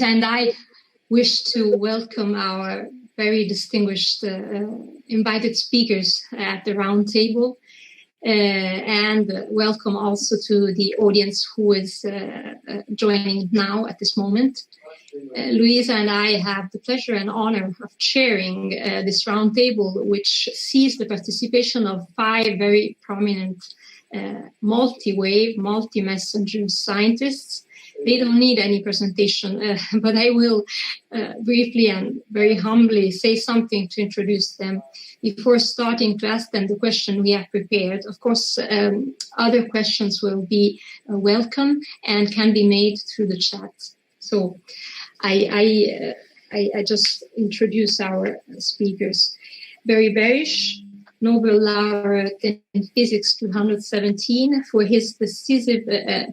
and I wish to welcome our very distinguished invited speakers at the round table, and welcome also to the audience who is joining now at this moment. Louisa and I have the pleasure and honor of chairing this roundtable, which sees the participation of 5 very prominent multi-wave, multi-messenger scientists. They don't need any presentation, but I will briefly and very humbly say something to introduce them before starting to ask them the question we have prepared. Of course, other questions will be welcome and can be made through the chat. So I just introduce our speakers. Barish, Nobel laureate in physics 217 for his decisive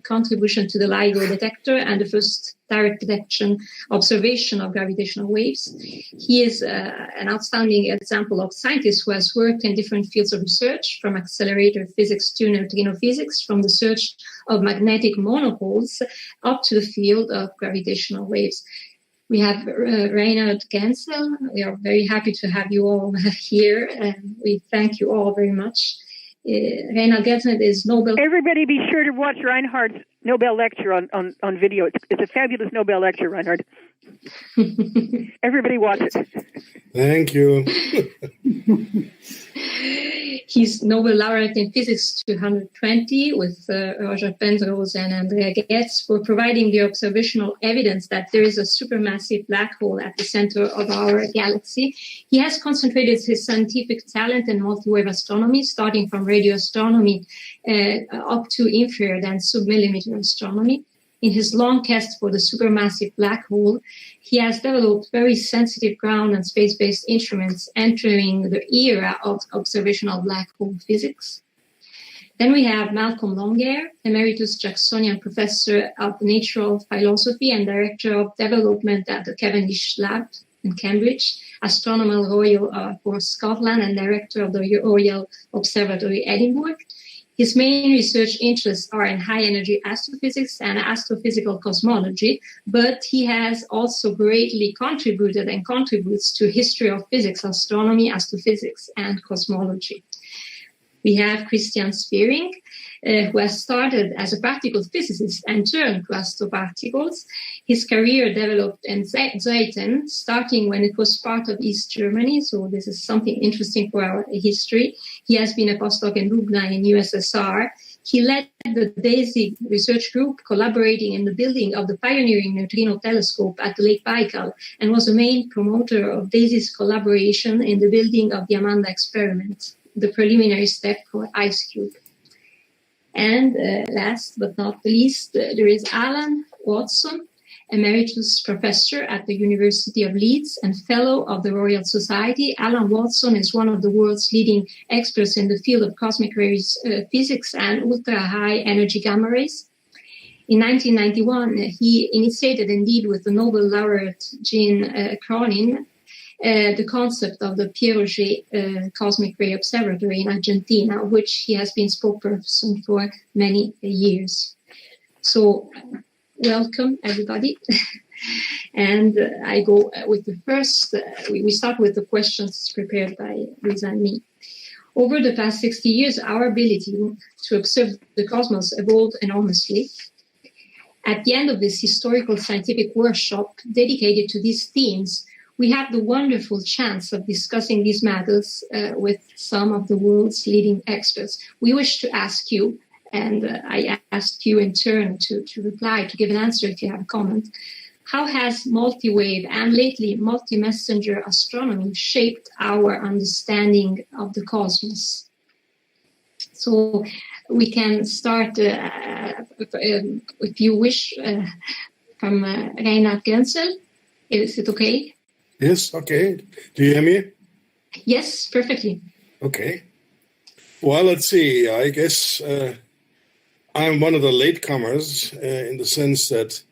contribution to the LIGO detector and the first direct detection observation of gravitational waves. He is an outstanding example of scientist who has worked in different fields of research, from accelerator physics to neutrino physics, from the search of magnetic monopoles up to the field of gravitational waves. We have Reinhard Genzel. We are very happy to have you all here, and we thank you all very much. Reinhard Genzel is Nobel. Everybody be sure to watch Reinhard's Nobel lecture on video. It's a fabulous Nobel lecture, Reinhard. Everybody watch it. Thank you. He's Nobel laureate in physics 220 with Roger Penrose and Andrea Ghez for providing the observational evidence that there is a supermassive black hole at the center of our galaxy. He has concentrated his scientific talent in multi-wave astronomy, starting from radio astronomy up to infrared and submillimeter astronomy. In his long quest for the supermassive black hole, he has developed very sensitive ground and space-based instruments entering the era of observational black hole physics. Then we have Malcolm Longair, Emeritus Jacksonian Professor of Natural Philosophy and Director of Development at the Cavendish Lab in Cambridge, Astronomer Royal for Scotland and Director of the Royal Observatory, Edinburgh. His main research interests are in high-energy astrophysics and astrophysical cosmology, but he has also greatly contributed and contributes to history of physics, astronomy, astrophysics, and cosmology. We have Christian Spiering, who has started as a practical physicist and turned to astroparticles. His career developed in Zeiten, starting when it was part of East Germany, so this is something interesting for our history. He has been a postdoc in Lubna in USSR. He led the DAISY research group, collaborating in the building of the pioneering neutrino telescope at Lake Baikal, and was the main promoter of DAISY's collaboration in the building of the Amanda experiment, the preliminary step for IceCube. And last but not least, there is Alan Watson, Emeritus Professor at the University of Leeds and Fellow of the Royal Society. Alan Watson is one of the world's leading experts in the field of cosmic rays physics and ultra-high energy gamma rays. In 1991, he initiated, indeed, with the Nobel laureate Jean Cronin, the concept of the Piaget Cosmic Ray Observatory in Argentina, which he has been spokesperson for many years. So, welcome, everybody. And I go with the first, we start with the questions prepared by Lisa and me. Over the past 60 years, our ability to observe the cosmos evolved enormously. At the end of this historical scientific workshop dedicated to these themes, we have the wonderful chance of discussing these matters with some of the world's leading experts. We wish to ask you, and I asked you in turn to reply, to give an answer if you have a comment. How has multi-wave and lately multi-messenger astronomy shaped our understanding of the cosmos? So we can start, if you wish, from Reinhard Genzel. Is it okay? Yes, okay. Do you hear me? Yes, perfectly. Okay. Well, let's see. I guess I'm one of the latecomers in the sense that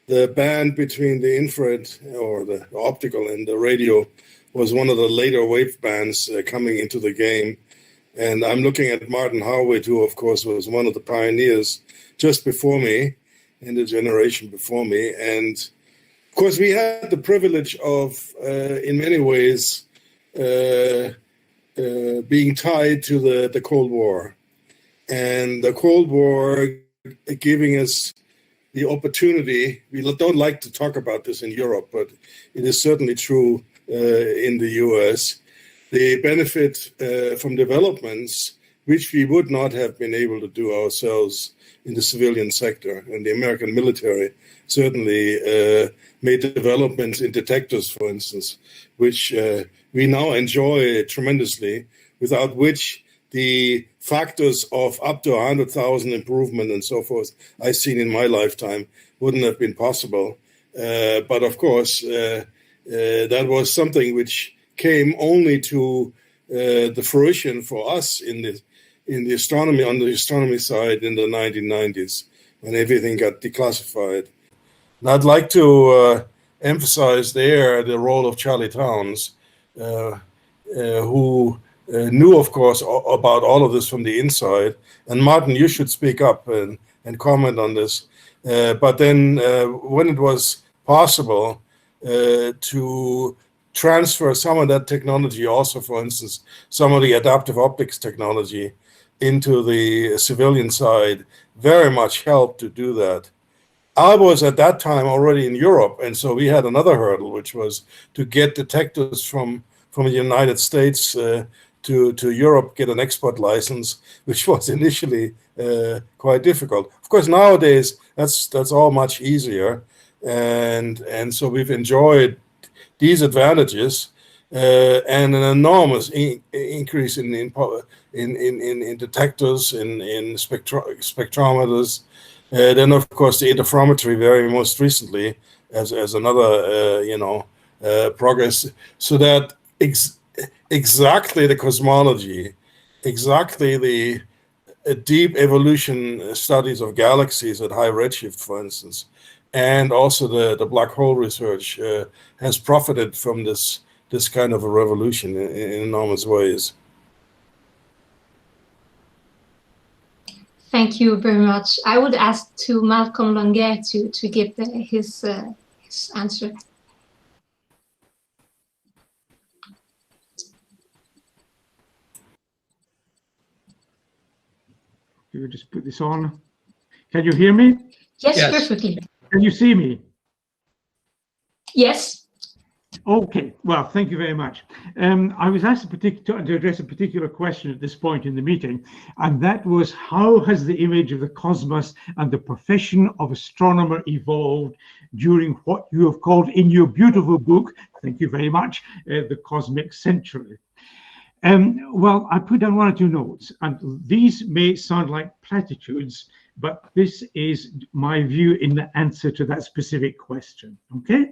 the band between the infrared or the optical and the radio was one of the later wave bands coming into the game. And I'm looking at Martin Howitt, who, of course, was one of the pioneers just before me, in the generation before me. And Of course, we had the privilege of, in many ways, being tied to the Cold War. And the Cold War giving us the opportunity, we don't like to talk about this in Europe, but it is certainly true in the US, the benefit from developments which we would not have been able to do ourselves in the civilian sector. And the American military certainly made developments in detectors, for instance, which we now enjoy tremendously, without which the factors of up to 100,000 improvement and so forth I've seen in my lifetime wouldn't have been possible. But of course, that was something which came only to the fruition for us in the astronomy, on the astronomy side in the 1990s, when everything got declassified. And I'd like to emphasize there the role of Charlie Towns, who knew, of course, about all of this from the inside. And Martin, you should speak up and comment on this. But then when it was possible to transfer some of that technology, also, for instance, some of the adaptive optics technology into the civilian side, very much helped to do that. I was at that time already in Europe, and so we had another hurdle, which was to get detectors from the United States to Europe, get an export license, which was initially quite difficult. Of course, nowadays that's all much easier, and so we've enjoyed these advantages and an enormous increase in detectors, in spectrometers. Then, of course, the interferometry very most recently as another progress, so that exactly the cosmology, exactly the deep evolution studies of galaxies at high redshift, for instance, and also the black hole research has profited from this kind of a revolution in enormous ways. Thank you very much. I would ask to Malcolm Longair to give his answer. You just put this on. Can you hear me? Yes, perfectly. Can you see me? Yes. Okay, well, thank you very much. I was asked to address a particular question at this point in the meeting, and that was, how has the image of the cosmos and the profession of astronomer evolved during what you have called in your beautiful book, thank you very much, the cosmic century? Well, I put down one or two notes, and these may sound like platitudes, but this is my view in the answer to that specific question, okay?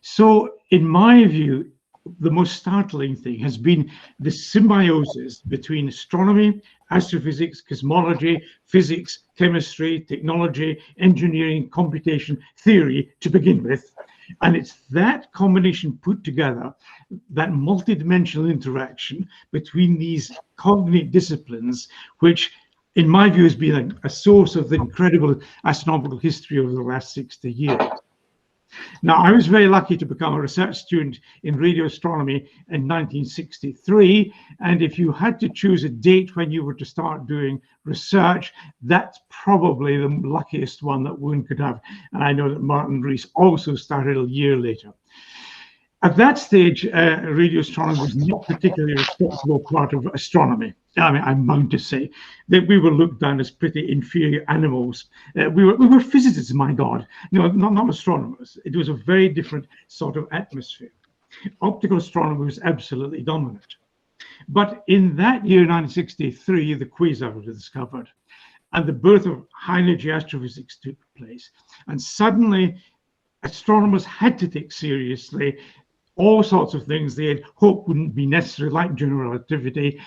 So in my view, the most startling thing has been the symbiosis between astronomy, astrophysics, cosmology, physics, chemistry, technology, engineering, computation, theory to begin with. And it's that combination put together, that multidimensional interaction between these cognate disciplines, which in my view has been a source of the incredible astronomical history over the last 60 years. Now, I was very lucky to become a research student in radio astronomy in 1963. And if you had to choose a date when you were to start doing research, that's probably the luckiest one that one could have. And I know that Martin Rees also started a year later. At that stage, radio astronomy was not particularly a respectable part of astronomy. I mean, I'm bound to say that we were looked down as pretty inferior animals. We were physicists, my God, no, not astronomers. It was a very different sort of atmosphere. Optical astronomy was absolutely dominant. But in that year, 1963, the quasar was discovered, and the birth of high-energy astrophysics took place. And suddenly, astronomers had to take seriously all sorts of things they had hoped wouldn't be necessary, like general relativity,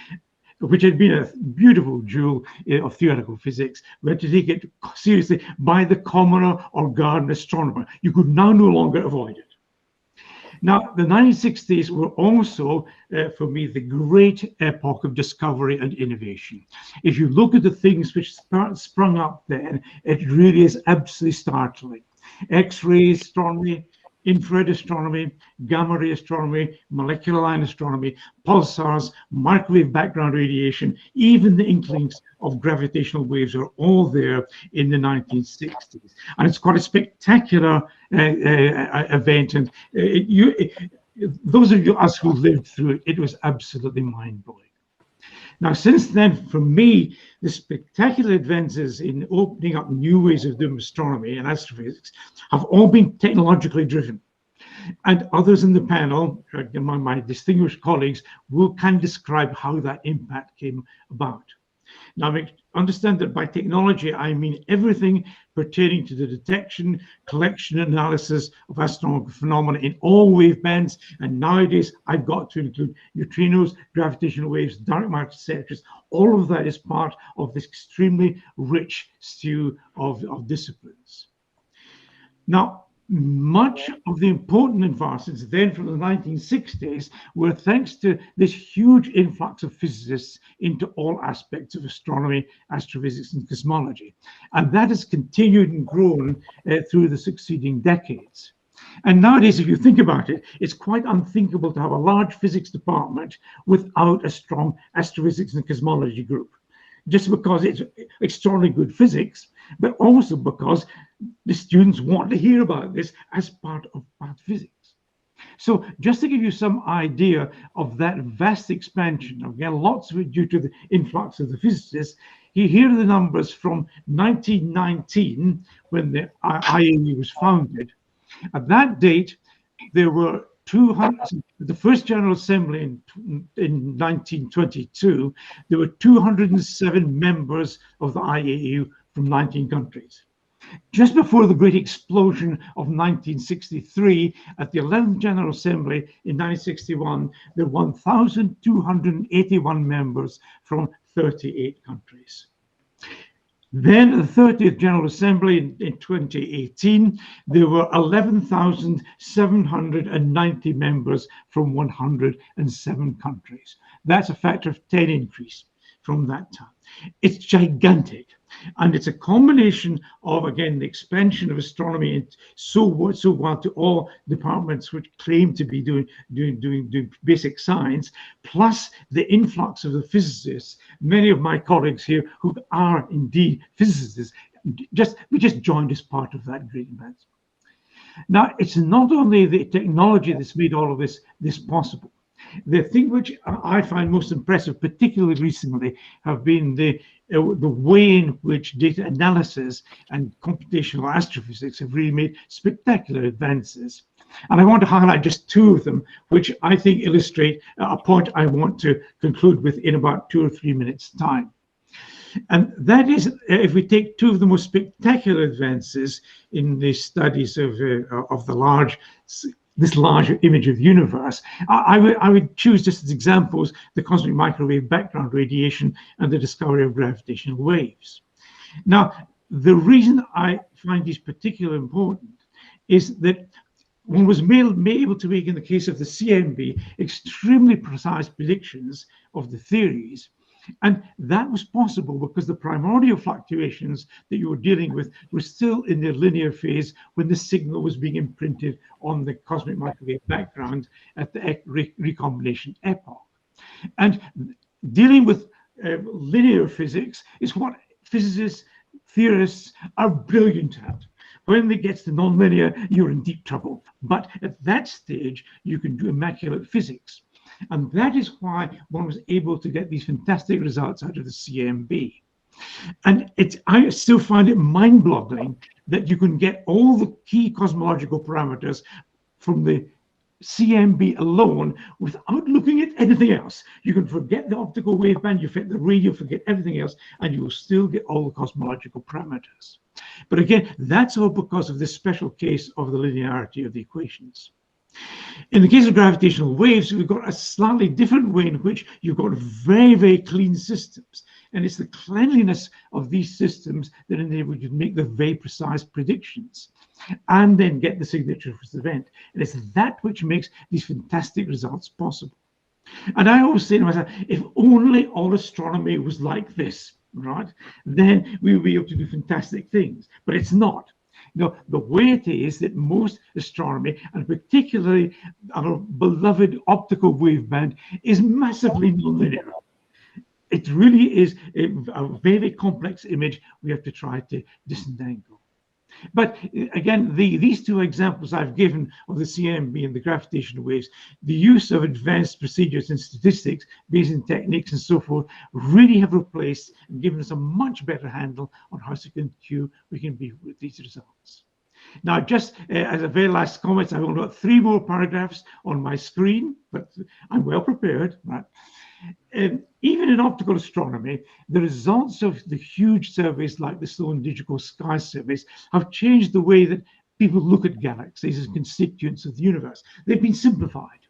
which had been a beautiful jewel of theoretical physics. We had to take it seriously by the commoner or garden astronomer. You could now no longer avoid it. Now, the 1960s were also, for me, the great epoch of discovery and innovation. If you look at the things which sprung up then, it really is absolutely startling. X-ray astronomy, infrared astronomy, gamma ray astronomy, molecular line astronomy, pulsars, microwave background radiation, even the inklings of gravitational waves are all there in the 1960s. And it's quite a spectacular event. And those of us who lived through it, it was absolutely mind-blowing. Now, since then, for me, the spectacular advances in opening up new ways of doing astronomy and astrophysics have all been technologically driven. And others in the panel, among my distinguished colleagues, can describe how that impact came about. Now, understand that by technology, I mean everything pertaining to the detection, collection, analysis of astronomical phenomena in all wave bands. And nowadays, I've got to include neutrinos, gravitational waves, dark matter sectors. All of that is part of this extremely rich stew of disciplines. Now, much of the important advances then from the 1960s were thanks to this huge influx of physicists into all aspects of astronomy, astrophysics, and cosmology. And that has continued and grown through the succeeding decades. And nowadays, if you think about it, it's quite unthinkable to have a large physics department without a strong astrophysics and cosmology group. Just because it's extraordinarily good physics, but also because the students want to hear about this as part of physics. So just to give you some idea of that vast expansion, again, lots of it due to the influx of the physicists, here are the numbers from 1919, when the IAE was founded. At that date, there were 200, the first General Assembly in 1922, there were 207 members of the IAEU from 19 countries. Just before the great explosion of 1963, at the 11th General Assembly in 1961, there were 1,281 members from 38 countries. Then at the 30th General Assembly in 2018, there were 11,790 members from 107 countries. That's a factor of 10 increase from that time. It's gigantic. And it's a combination of, again, the expansion of astronomy so well to all departments which claim to be doing basic science, plus the influx of the physicists. Many of my colleagues here who are indeed physicists, we just joined as part of that great advance. Now, it's not only the technology that's made all of this possible. The thing which I find most impressive, particularly recently, have been the way in which data analysis and computational astrophysics have really made spectacular advances. And I want to highlight just two of them, which I think illustrate a point I want to conclude with in about 2 or 3 minutes' time. And that is, if we take two of the most spectacular advances in the studies of this large image of the universe, I would choose just as examples the cosmic microwave background radiation and the discovery of gravitational waves. Now, the reason I find these particularly important is that one was able to make, in the case of the CMB, extremely precise predictions of the theories. And that was possible because the primordial fluctuations that you were dealing with were still in their linear phase when the signal was being imprinted on the cosmic microwave background at the recombination epoch. And dealing with linear physics is what physicists, theorists are brilliant at. When it gets to nonlinear, you're in deep trouble. But at that stage, you can do immaculate physics. And that is why one was able to get these fantastic results out of the CMB. And I still find it mind-boggling that you can get all the key cosmological parameters from the CMB alone without looking at anything else. You can forget the optical waveband, you forget the radio, forget everything else, and you will still get all the cosmological parameters. But again, that's all because of this special case of the linearity of the equations. In the case of gravitational waves, we've got a slightly different way in which you've got very, very clean systems. And it's the cleanliness of these systems that enable you to make the very precise predictions and then get the signature for the event. And it's that which makes these fantastic results possible. And I always say to myself, if only all astronomy was like this, right, then we would be able to do fantastic things. But it's not. No, the way it is that most astronomy, and particularly our beloved optical waveband, is massively nonlinear. It really is a very complex image we have to try to disentangle. But again, these two examples I've given of the CMB and the gravitational waves, the use of advanced procedures in statistics, Bayesian techniques and so forth, really have replaced and given us a much better handle on how secure we can be with these results. Now, just as a very last comment, I've only got 3 more paragraphs on my screen, but I'm well prepared. Right? Even in optical astronomy, the results of the huge surveys like the Sloan Digital Sky surveys have changed the way that people look at galaxies as constituents of the universe. They've been simplified.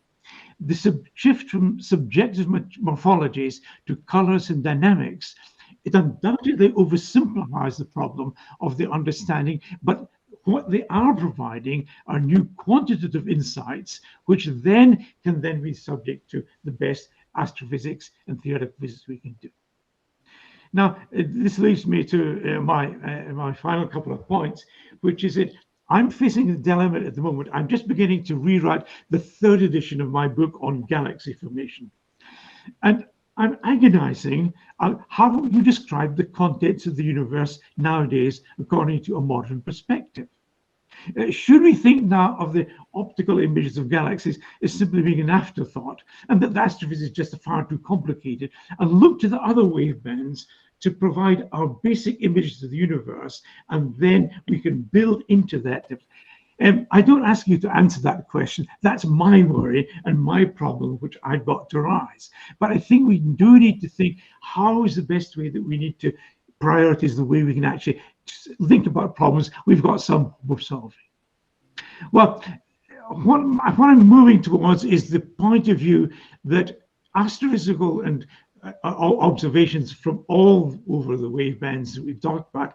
The shift from subjective morphologies to colors and dynamics, it undoubtedly oversimplifies the problem of the understanding, but what they are providing are new quantitative insights, which then can be subject to the best astrophysics and theoretical physics we can do. Now, this leads me to my final couple of points, which is that I'm facing a dilemma at the moment. I'm just beginning to rewrite the 3rd edition of my book on galaxy formation. And I'm agonizing on how you describe the contents of the universe nowadays according to a modern perspective. Should we think now of the optical images of galaxies as simply being an afterthought, and that astrophysics is just far too complicated, and look to the other wavebands to provide our basic images of the universe, and then we can build into that? I don't ask you to answer that question. That's my worry and my problem, which I've got to rise. But I think we do need to think, how is the best way that we need to prioritize the way we can actually think about problems we've got some we're solving. Well, what I'm moving towards is the point of view that astrophysical and observations from all over the wavebands that we've talked about,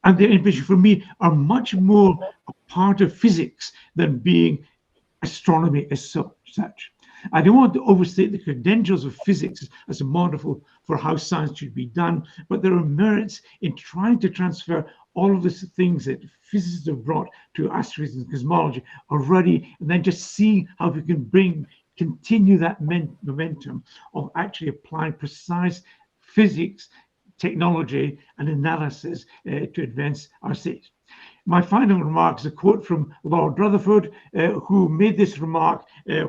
and their implications for me are much more a part of physics than being astronomy as such. I don't want to overstate the credentials of physics as a model for how science should be done, but there are merits in trying to transfer all of the things that physicists have brought to astrophysics and cosmology already, and then just seeing how we can continue that momentum of actually applying precise physics, technology, and analysis to advance our state. My final remark is a quote from Lord Rutherford, who made this remark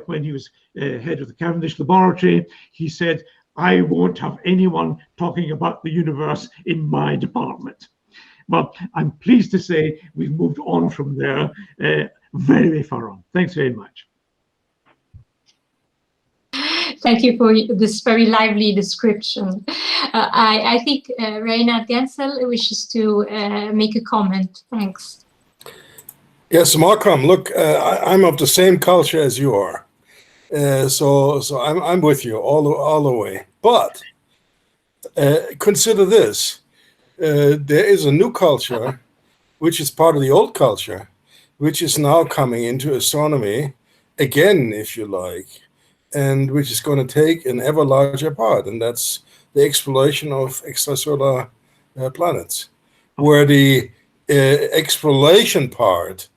when he was head of the Cavendish Laboratory. He said, "I won't have anyone talking about the universe in my department." Well, I'm pleased to say we've moved on from there very, very far on. Thanks very much. Thank you for this very lively description. I think Reinhard Genzel wishes to make a comment. Thanks. Yes, Markham, look, I'm of the same culture as you are. So I'm with you all the way. But consider this. There is a new culture, which is part of the old culture, which is now coming into astronomy again, if you like, and which is going to take an ever larger part, and that's the exploration of extrasolar planets, where the exploration part,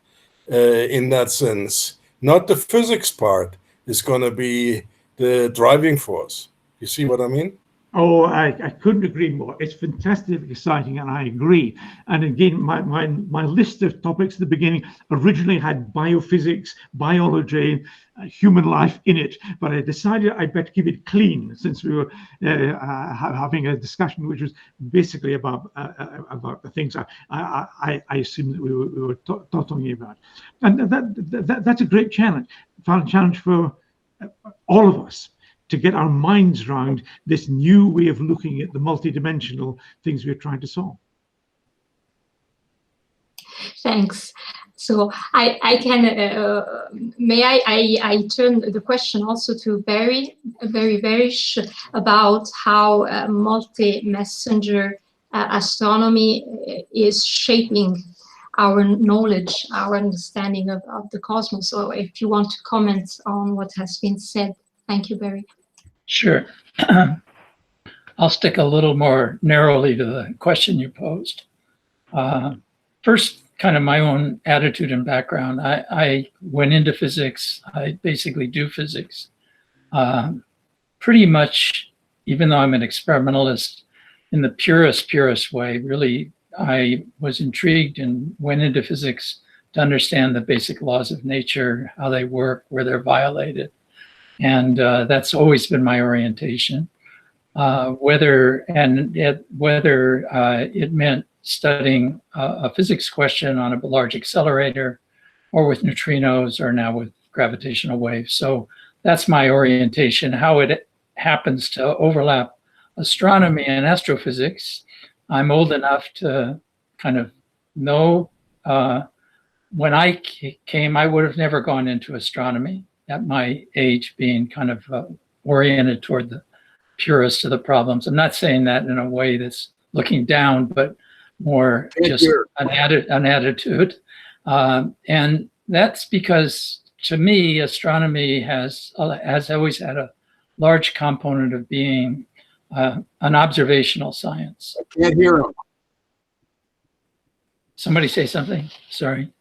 in that sense, not the physics part, is going to be the driving force. You see what I mean? Oh, I couldn't agree more. It's fantastically exciting, and I agree. And again, my list of topics at the beginning originally had biophysics, biology, human life in it, but I decided I'd better keep it clean, since we were having a discussion which was basically about the things I assumed that we were talking about. And that's a great challenge for all of us, to get our minds around this new way of looking at the multidimensional things we're trying to solve. Thanks. So I turn the question also to Barish about how multi-messenger astronomy is shaping our knowledge, our understanding of the cosmos. So if you want to comment on what has been said. Thank you, Barry. Sure. I'll stick a little more narrowly to the question you posed. First, kind of my own attitude and background. I went into physics. I basically do physics. Pretty much, even though I'm an experimentalist in the purest way, really, I was intrigued and went into physics to understand the basic laws of nature, how they work, where they're violated. And that's always been my orientation. Whether it meant studying a physics question on a large accelerator, or with neutrinos, or now with gravitational waves. So that's my orientation. How it happens to overlap astronomy and astrophysics, I'm old enough to kind of know. When I came, I would have never gone into astronomy at my age, being kind of oriented toward the purest of the problems. I'm not saying that in a way that's looking down, but more just an attitude. And that's because, to me, astronomy has always had a large component of being an observational science. I can't hear him. Somebody say something, sorry.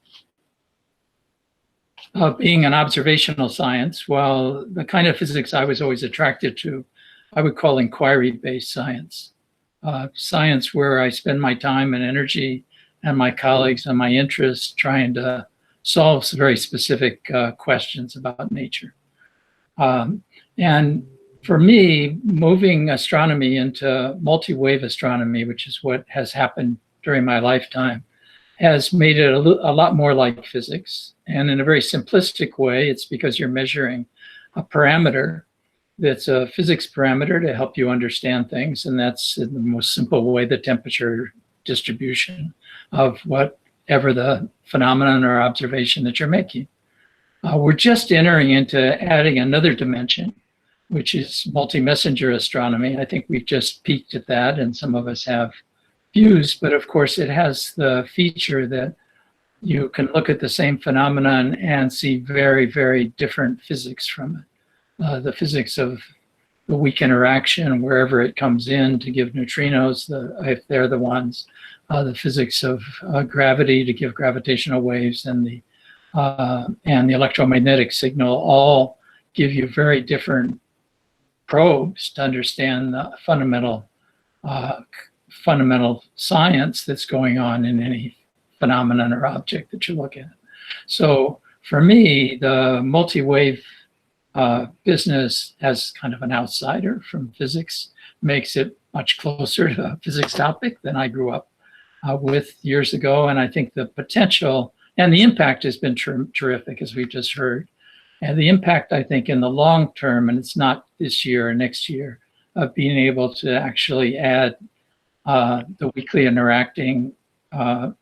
Being an observational science, well, the kind of physics I was always attracted to, I would call inquiry-based science. Science where I spend my time and energy and my colleagues and my interests trying to solve some very specific questions about nature. And for me, moving astronomy into multi-wave astronomy, which is what has happened during my lifetime, has made it a lot more like physics. And in a very simplistic way, it's because you're measuring a parameter that's a physics parameter to help you understand things. And that's, in the most simple way, the temperature distribution of whatever the phenomenon or observation that you're making. We're just entering into adding another dimension, which is multi-messenger astronomy. I think we've just peaked at that, and some of us have views, but of course it has the feature that you can look at the same phenomenon and see very, very different physics from it. The physics of the weak interaction, wherever it comes in to give neutrinos, if they're the ones, the physics of gravity to give gravitational waves, and the electromagnetic signal all give you very different probes to understand the fundamental science that's going on in any phenomenon or object that you look at. So for me, the multi-wave business, as kind of an outsider from physics, makes it much closer to a physics topic than I grew up with years ago. And I think the potential and the impact has been terrific, as we've just heard. And the impact, I think, in the long term, and it's not this year or next year, of being able to actually add the weakly interacting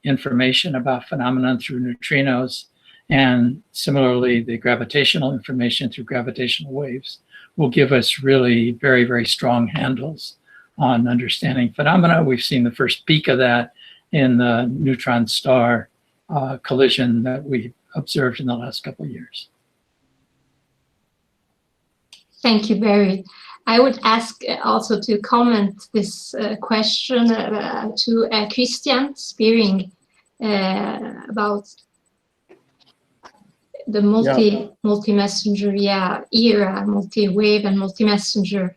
information about phenomena through neutrinos, and similarly the gravitational information through gravitational waves, will give us really very, very strong handles on understanding phenomena. We've seen the first peak of that in the neutron star collision that we observed in the last couple of years. Thank you, Barry. I would ask also to comment this question to Christian Spiering about the multi-messenger era, multi-wave and multi-messenger.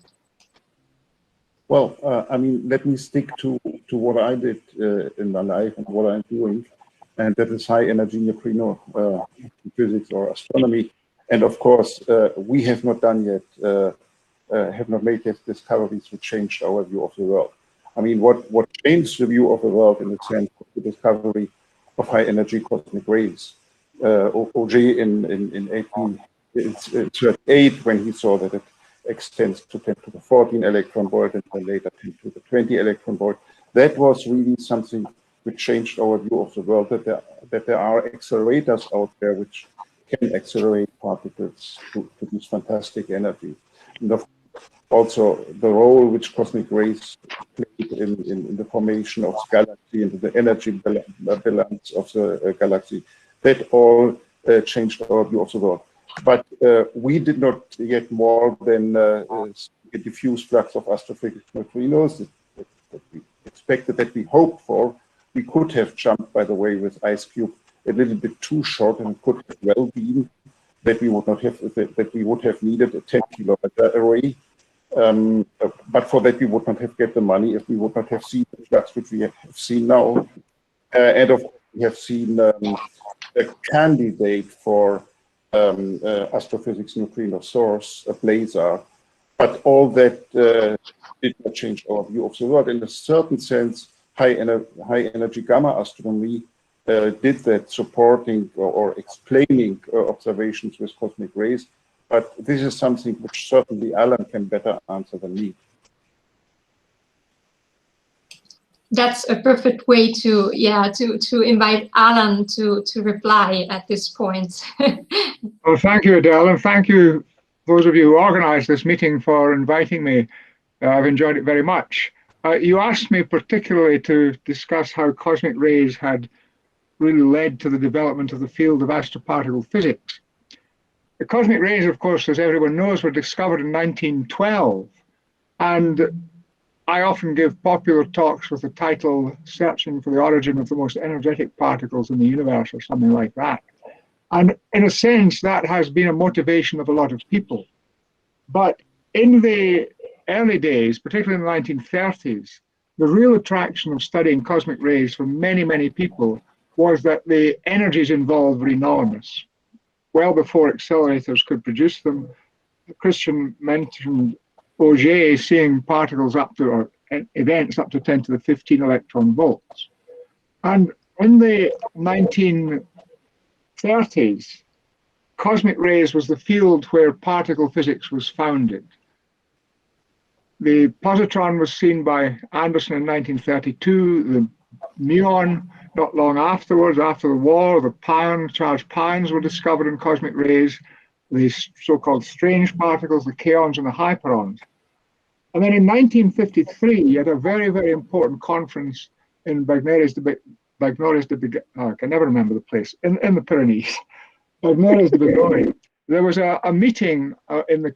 Well, I mean, let me stick to what I did in my life and what I'm doing, and that is high energy neutrino physics or astronomy. And of course, we have not done yet, have not made yet discoveries which changed our view of the world. I mean, what changed the view of the world in the sense of the discovery of high energy cosmic rays. Auger in 1838, when he saw that it extends to 10 to the 14 electron volt and then later 10 to the 20 electron volt, that was really something which changed our view of the world, that there are accelerators out there which can accelerate particles to these fantastic energies. And also the role which cosmic rays played in the formation of the galaxy and the energy balance of the galaxy, that all changed our view of the world. But we did not get more than a diffuse flux of astrophysics neutrinos that we expected, that we hoped for, we could have jumped, by the way, with IceCube a little bit too short, and it could have well been that we would not have that we would have needed a 10-kilometer array. But for that, we would not have get the money if we would not have seen the flux which we have seen now. And of course, we have seen a candidate for astrophysics neutrino source, a blazar. But all that did not change our view of the world. In a certain sense, high energy gamma astronomy did that, supporting or explaining observations with cosmic rays. But this is something which certainly Alan can better answer than me. That's a perfect way to invite Alan to reply at this point. Well, thank you, Adele, and thank you, those of you who organized this meeting, for inviting me. I've enjoyed it very much. You asked me particularly to discuss how cosmic rays had really led to the development of the field of astroparticle physics. The cosmic rays, of course, as everyone knows, were discovered in 1912, and I often give popular talks with the title "Searching for the Origin of the Most Energetic Particles in the Universe," or something like that. And in a sense, that has been a motivation of a lot of people. But in the early days, particularly in the 1930s, the real attraction of studying cosmic rays for many, many people was that the energies involved were enormous. Well before accelerators could produce them, Christian mentioned Auger seeing particles up to, or events up to 10 to the 15 electron volts. And in the 1930s, cosmic rays was the field where particle physics was founded. The positron was seen by Anderson in 1932, the muon not long afterwards, after the war, the pion, charged pions were discovered in cosmic rays, the so-called strange particles, the kaons and the hyperons. And then in 1953, at a very, very important conference in Bagneres de I can never remember the place, in the Pyrenees, Bagneres de Bigorre, there was a meeting in the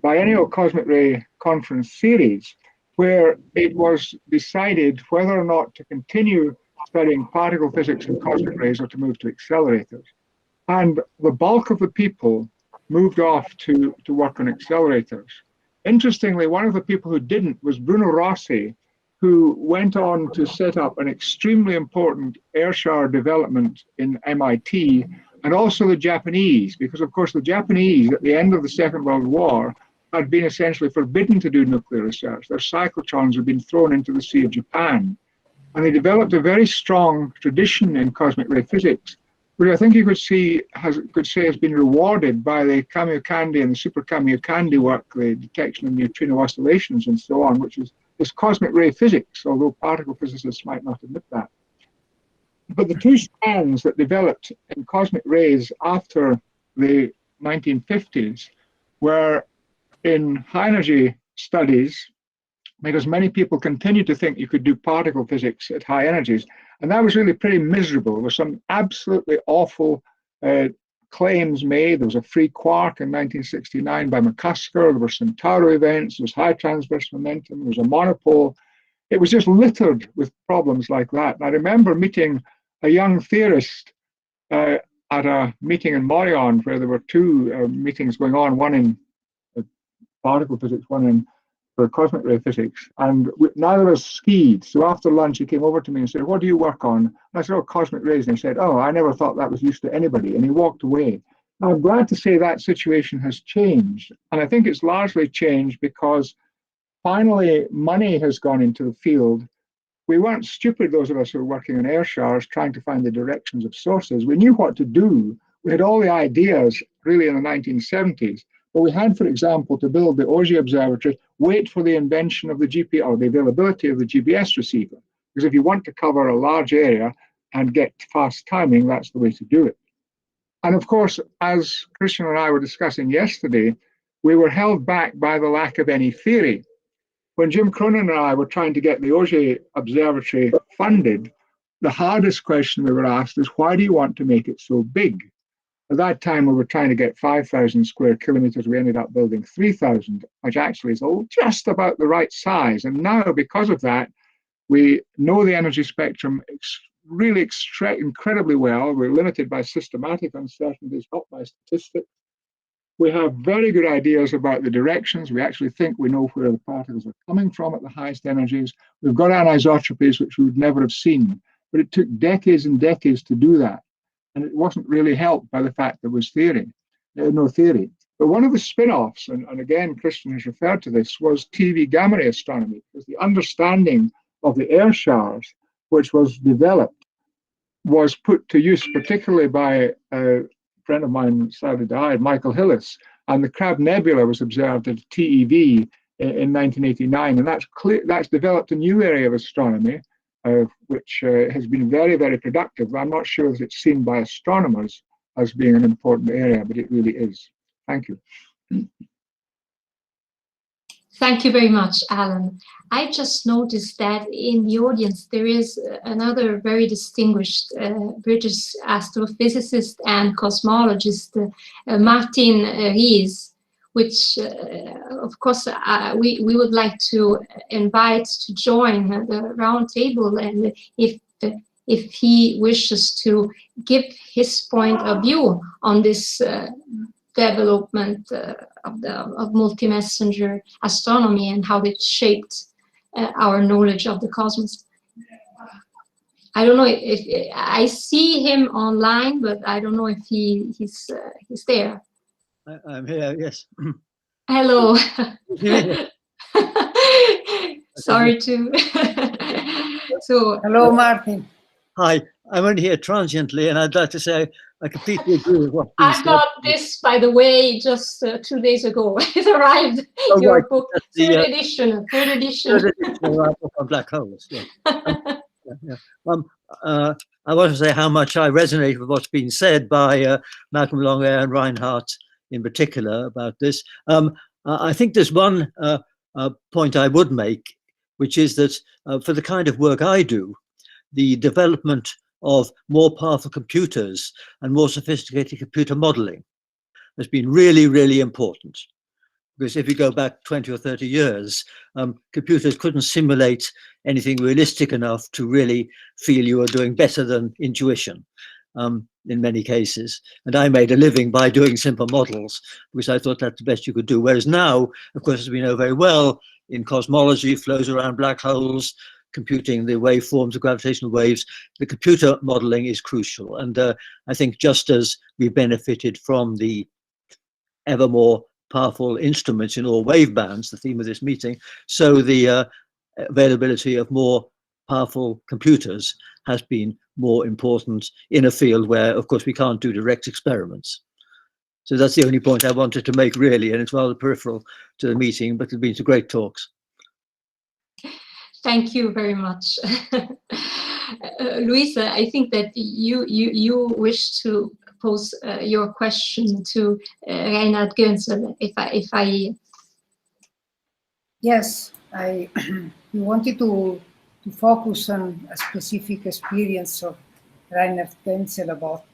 biennial cosmic ray conference series where it was decided whether or not to continue studying particle physics and cosmic rays or to move to accelerators. And the bulk of the people moved off to work on accelerators. Interestingly, one of the people who didn't was Bruno Rossi, who went on to set up an extremely important air shower development in MIT, and also the Japanese, because of course the Japanese at the end of the Second World War had been essentially forbidden to do nuclear research. Their cyclotrons had been thrown into the Sea of Japan. And they developed a very strong tradition in cosmic ray physics, which I think you could say has been rewarded by the Kamiokande and the super Kamiokande work, the detection of neutrino oscillations and so on, which is this cosmic ray physics, although particle physicists might not admit that. But the two strands that developed in cosmic rays after the 1950s were in high energy studies, because many people continued to think you could do particle physics at high energies. And that was really pretty miserable. There were some absolutely awful claims made. There was a free quark in 1969 by McCusker. There were Centauro events. There was high transverse momentum. There was a monopole. It was just littered with problems like that. And I remember meeting a young theorist at a meeting in Morion, where there were two meetings going on, one in particle physics, one in for cosmic ray physics, and neither of us skied. So after lunch, he came over to me and said, "What do you work on?" And I said, "Oh, cosmic rays." And he said, "Oh, I never thought that was used to anybody." And he walked away. Now, I'm glad to say that situation has changed. And I think it's largely changed because finally money has gone into the field. We weren't stupid, those of us who were working on air showers, trying to find the directions of sources. We knew what to do. We had all the ideas really in the 1970s. But we had, for example, to build the Auger Observatory, wait for the invention of the GPS, or the availability of the GPS receiver. Because if you want to cover a large area and get fast timing, that's the way to do it. And of course, as Christian and I were discussing yesterday, we were held back by the lack of any theory. When Jim Cronin and I were trying to get the Auger Observatory funded, the hardest question we were asked is, why do you want to make it so big? At that time, we were trying to get 5,000 square kilometers. We ended up building 3,000, which actually is just about the right size. And now, because of that, We know the energy spectrum really incredibly well. We're limited by systematic uncertainties, not by statistics. We have very good ideas about the directions. We actually think we know where the particles are coming from at the highest energies. We've got anisotropies, which we would never have seen. But it took decades and decades to do that. And it wasn't really helped by the fact there was no theory. But one of the spin-offs, and again, Christian has referred to this, was TV gamma ray astronomy, because the understanding of the air showers, which was developed, was put to use particularly by a friend of mine, sadly died, Michael Hillis, and the Crab Nebula was observed at TeV in 1989, and that's developed a new area of astronomy, which has been very, very productive. I'm not sure that it's seen by astronomers as being an important area, but it really is. Thank you. Thank you very much, Alan. I just noticed that in the audience there is another very distinguished British astrophysicist and cosmologist, Martin Rees, which, of course, we would like to invite to join the round table, and if he wishes to give his point of view on this development of multi-messenger astronomy and how it shaped our knowledge of the cosmos. I don't know if I see him online, but I don't know if he's there. I'm here, yes. Hello. Sorry to. So. Hello, Martin. Hi, I'm only here transiently, and I'd like to say I completely agree with what I got this, by the way, just 2 days ago. It arrived. Oh, Your right. book, third edition. Third edition on black holes. Yeah. I want to say how much I resonate with what's been said by Malcolm Longair and Reinhard in particular about this. I think there's one point I would make, which is that for the kind of work I do, the development of more powerful computers and more sophisticated computer modeling has been really, really important. Because if you go back 20 or 30 years, computers couldn't simulate anything realistic enough to really feel you were doing better than intuition in many cases. And I made a living by doing simple models, because I thought that's the best you could do. Whereas now, of course, as we know very well, in cosmology, flows around black holes, computing the waveforms of gravitational waves, the computer modeling is crucial. And I think just as we benefited from the ever more powerful instruments in all wave bands, the theme of this meeting, so the availability of more powerful computers has been more important in a field where, of course, we can't do direct experiments. So that's the only point I wanted to make, really, and it's rather peripheral to the meeting, but it's been some great talks. Thank you very much. Louisa, I think that you wish to pose your question to Reinhard Genzel, if I... Yes, I wanted to focus on a specific experience of Reinhard Genzel about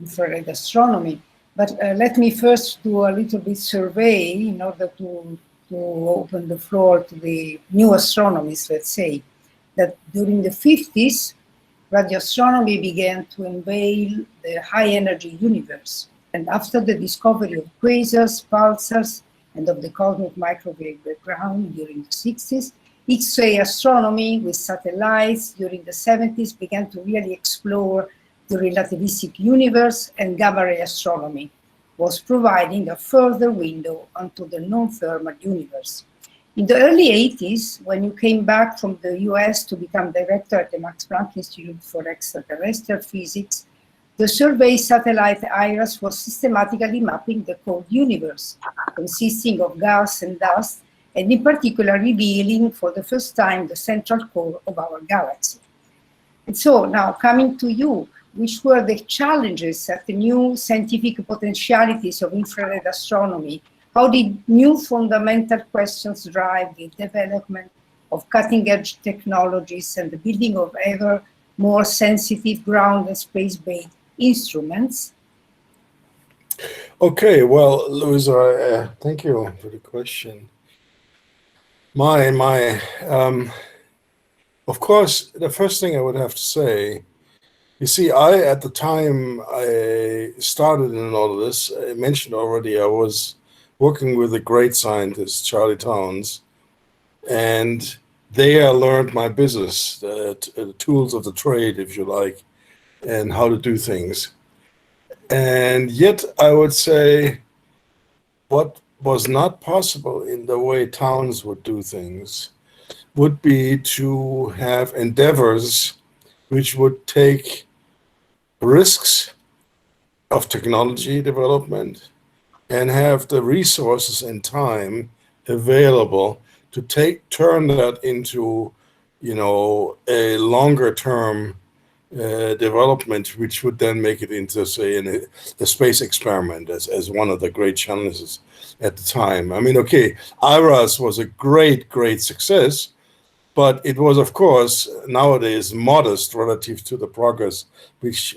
infrared astronomy. But let me first do a little bit survey in order to open the floor to the new astronomies, let's say, that during the 50s, radio astronomy began to unveil the high-energy universe. And after the discovery of quasars, pulsars, and of the cosmic microwave background during the 60s, X-ray astronomy with satellites during the 70s began to really explore the relativistic universe, and gamma-ray astronomy was providing a further window onto the non-thermal universe. In the early 80s, when you came back from the US to become director at the Max Planck Institute for Extraterrestrial Physics, the survey satellite IRAS was systematically mapping the cold universe, consisting of gas and dust, and in particular revealing for the first time the central core of our galaxy. And so now coming to you, which were the challenges at the new scientific potentialities of infrared astronomy? How did new fundamental questions drive the development of cutting-edge technologies and the building of ever more sensitive ground and space-based instruments? Okay, well, Louisa, thank you for the question. Of of course, the first thing I would have to say, you see, at the time I started in all of this, I mentioned already, I was working with a great scientist, Charlie Towns, and there I learned my business, the tools of the trade, if you like, and how to do things. And yet I would say what was not possible in the way Towns would do things would be to have endeavors which would take risks of technology development and have the resources and time available to turn that into, you know, a longer term development, which would then make it into, say, a space experiment as one of the great challenges at the time. I mean, okay, IRAS was a great success, but it was, of course, nowadays modest relative to the progress which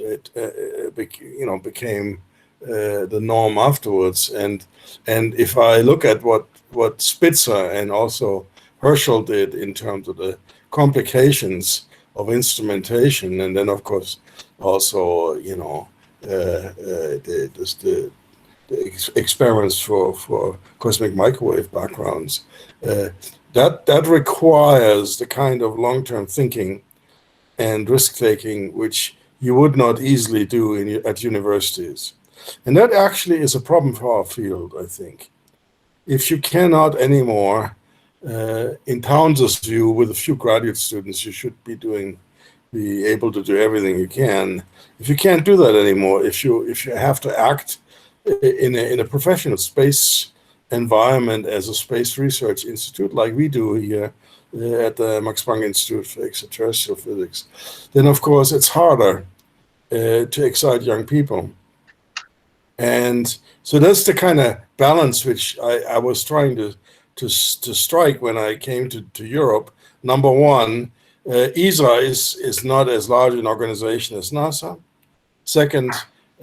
became the norm afterwards. And if I look at what Spitzer and also Herschel did in terms of the complications of instrumentation, and then of course also, you know, the experiments for cosmic microwave backgrounds, that requires the kind of long-term thinking and risk-taking which you would not easily do at universities. And that actually is a problem for our field, I think. If you cannot anymore, in Towns' view, with a few graduate students, you should be able to do everything you can. If you can't do that anymore, if you have to act in a professional space environment as a space research institute like we do here at the Max Planck Institute for Extraterrestrial Physics, then of course it's harder to excite young people. And so that's the kind of balance which I was trying to strike when I came to Europe. Number one, ESA is not as large an organization as NASA. Second,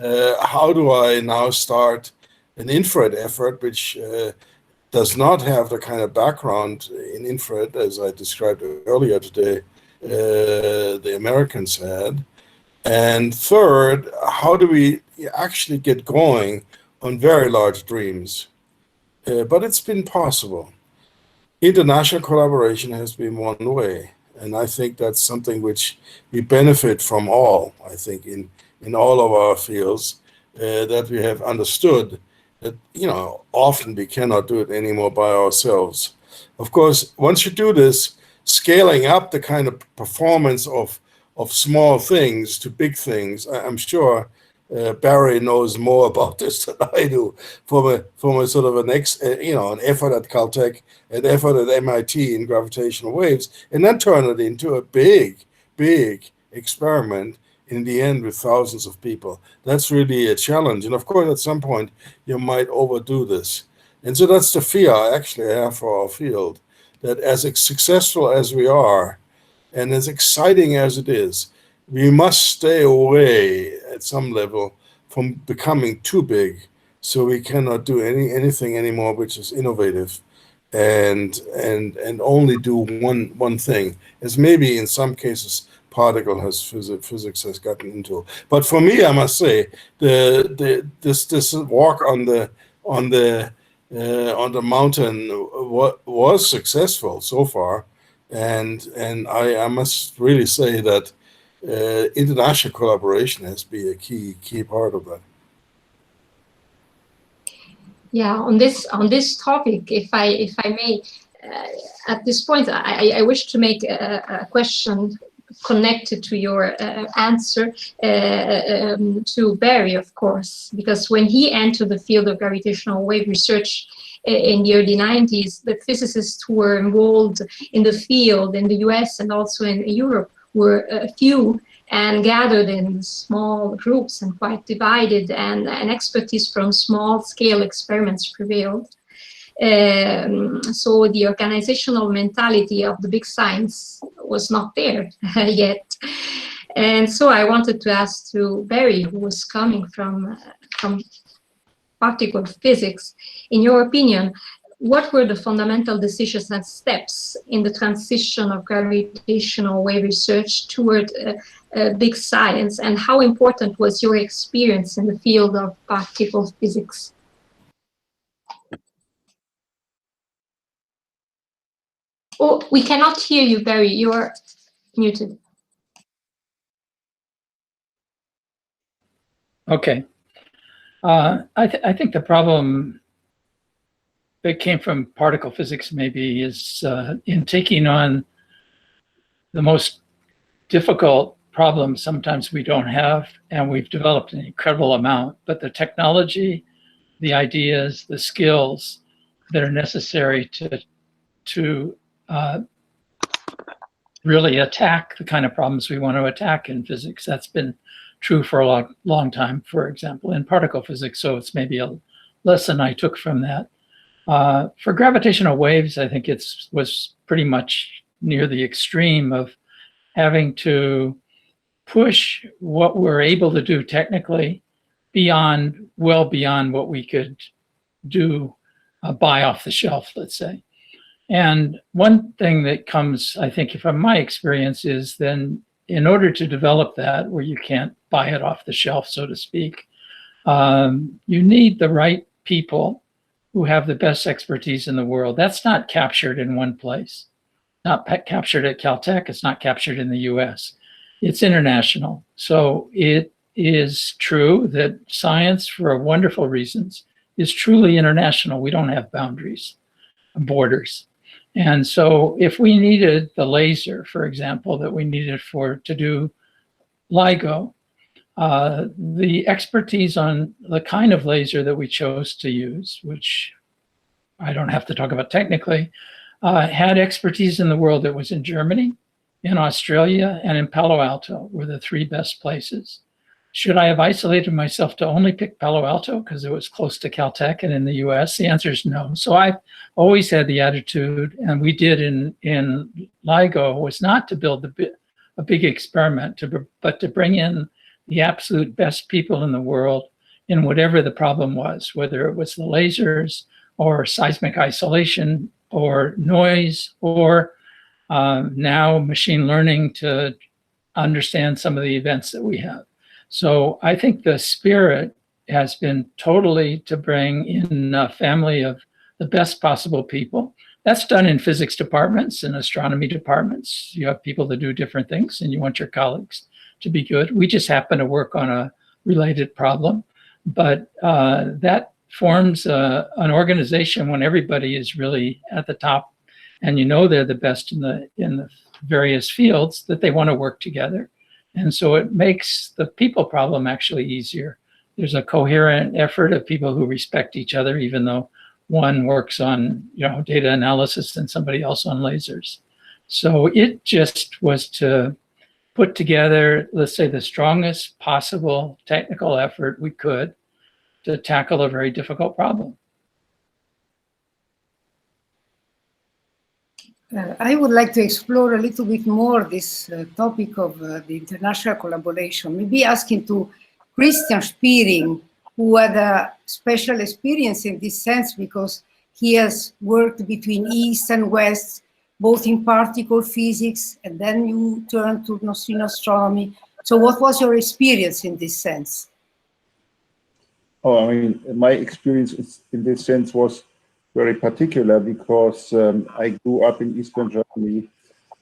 how do I now start an infrared effort which does not have the kind of background in infrared as I described earlier today the Americans had? And third, how do we actually get going on very large dreams? But it's been possible. International collaboration has been one way, and I think that's something which we benefit from all, I think, in all of our fields, that we have understood that, you know, often we cannot do it anymore by ourselves. Of course, once you do this, scaling up the kind of performance of small things to big things, I'm sure Barry knows more about this than I do, from a sort of an effort at Caltech, an effort at MIT in gravitational waves, and then turn it into a big experiment in the end with thousands of people. That's really a challenge. And of course, at some point, you might overdo this. And so that's the fear I actually have for our field, that as successful as we are, and as exciting as it is, we must stay away at some level from becoming too big, so we cannot do anything anymore which is innovative and only do one thing, as maybe in some cases physics has gotten into. But for me, I must say, this walk on the mountain was successful so far, and I must really say that international collaboration has been a key part of that. Yeah, on this topic, if I may, at this point, I wish to make a question connected to your answer to Barry, of course, because when he entered the field of gravitational wave research in the early 90s, the physicists who were involved in the field in the US and also in Europe were few and gathered in small groups and quite divided, and expertise from small-scale experiments prevailed. So the organizational mentality of the big science was not there yet. And so I wanted to ask to Barry, who was coming from particle physics, in your opinion, what were the fundamental decisions and steps in the transition of gravitational wave research toward big science, and how important was your experience in the field of particle physics? Oh, we cannot hear you, Barry. You are muted. Okay. I think the problem that came from particle physics maybe is in taking on the most difficult problems sometimes we don't have, and we've developed an incredible amount, but the technology, the ideas, the skills that are necessary to really attack the kind of problems we want to attack in physics. That's been true for a long time, for example, in particle physics. So it's maybe a lesson I took from that. For gravitational waves, I think it was pretty much near the extreme of having to push what we're able to do technically well beyond what we could do buy off the shelf, let's say. And one thing that comes, I think, from my experience is then in order to develop that, where you can't buy it off the shelf, so to speak, you need the right people who have the best expertise in the world. That's not captured in one place. Not captured at Caltech, it's not captured in the US. It's international. So it is true that science, for wonderful reasons, is truly international. We don't have boundaries, borders. And so if we needed the laser, for example, that we needed to do LIGO, the expertise on the kind of laser that we chose to use, which I don't have to talk about technically, had expertise in the world that was in Germany, in Australia, and in Palo Alto were the three best places. Should I have isolated myself to only pick Palo Alto because it was close to Caltech and in the US? The answer is no. So I've always had the attitude, and we did in LIGO, was not to build a big experiment, but to bring in the absolute best people in the world in whatever the problem was, whether it was the lasers or seismic isolation or noise or now machine learning to understand some of the events that we have. So I think the spirit has been totally to bring in a family of the best possible people. That's done in physics departments and astronomy departments. You have people that do different things and you want your colleagues to be good. We just happen to work on a related problem, but that forms an organization when everybody is really at the top and you know they're the best in the various fields, that they want to work together. And so it makes the people problem actually easier. There's a coherent effort of people who respect each other, even though one works on data analysis and somebody else on lasers. So it just was to put together, let's say, the strongest possible technical effort we could to tackle a very difficult problem. I would like to explore a little bit more this topic of the international collaboration, maybe asking to Christian Spiering, who had a special experience in this sense because he has worked between East and West, both in particle physics, and then you turned to neutrino astronomy. So what was your experience in this sense? Oh, I mean, my experience in this sense was very particular because I grew up in Eastern Germany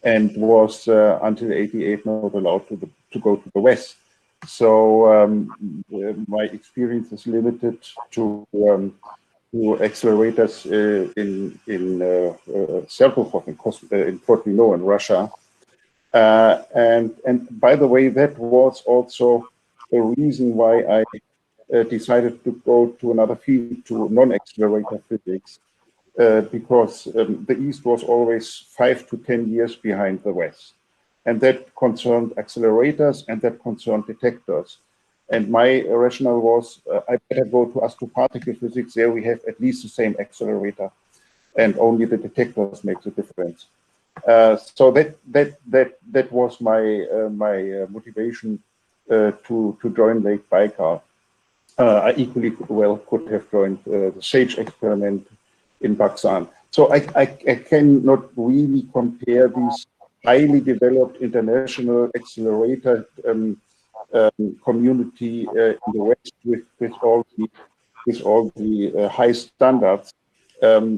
and was until '88 not allowed to go to the West. So my experience is limited to accelerators in Serpukhov in Fort Milo in Russia. And by the way, that was also a reason why I decided to go to another field, to non-accelerator physics, because the East was always 5 to 10 years behind the West. And that concerned accelerators and that concerned detectors. And my rationale was, I better go to astroparticle physics. There we have at least the same accelerator, and only the detectors make the difference. So that was my motivation to join Lake Baikal. I equally well could have joined the SAGE experiment in Baksan. So I cannot really compare these highly developed international accelerator community in the West with all the high standards,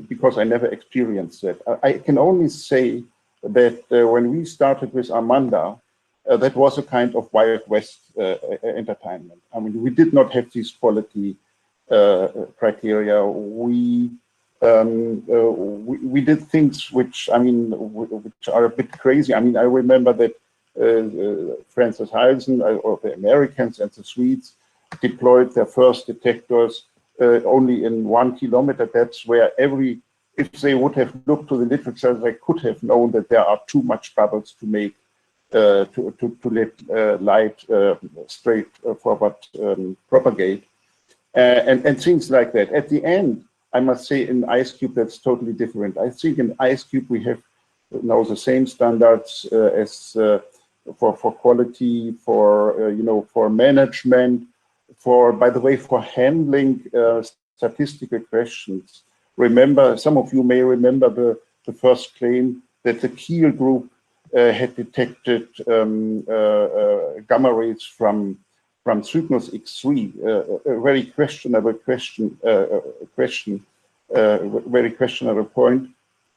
because I never experienced that. I can only say that when we started with Amanda, that was a kind of Wild West entertainment. I mean, we did not have these quality criteria. We did things which, I mean, which are a bit crazy. I mean, I remember that Francis Heilsen, or the Americans and the Swedes, deployed their first detectors only in 1 kilometer. That's where if they would have looked to the literature, they could have known that there are too much bubbles to make to let light straight forward propagate, and things like that. At the end, I must say, in IceCube, that's totally different. I think in IceCube we have now the same standards as for quality, for for management, by the way, for handling statistical questions. Remember, some of you may remember the first claim that the Kiel group had detected gamma rays from Cygnus X3, a very questionable very questionable point.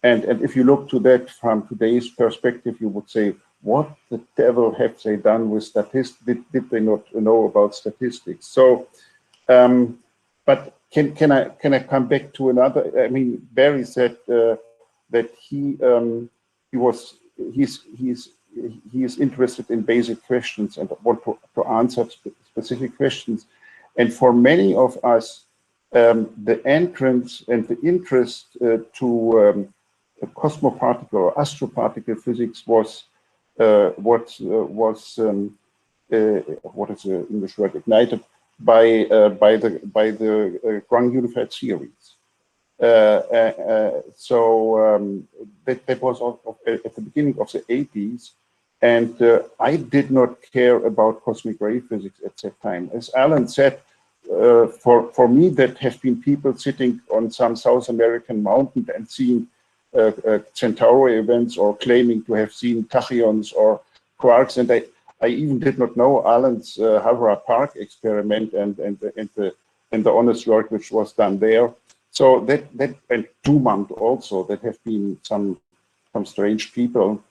And if you look to that from today's perspective, you would say, what the devil have they done with statistics? Did they not know about statistics? So, but can I come back to another? I mean, Barry said that he is interested in basic questions and want to answer specific questions. And for many of us, the entrance and the interest to cosmoparticle or astroparticle physics was what is the English word, ignited by the Grand Unified Series. So that was at the beginning of the 80s, and I did not care about cosmic ray physics at that time. As Alan said, for me, that have been people sitting on some South American mountain and seeing Centauri events, or claiming to have seen tachyons or quarks, and I even did not know Alan's Havre Park experiment and the honest work which was done there. So that and Dumont also, that have been some strange people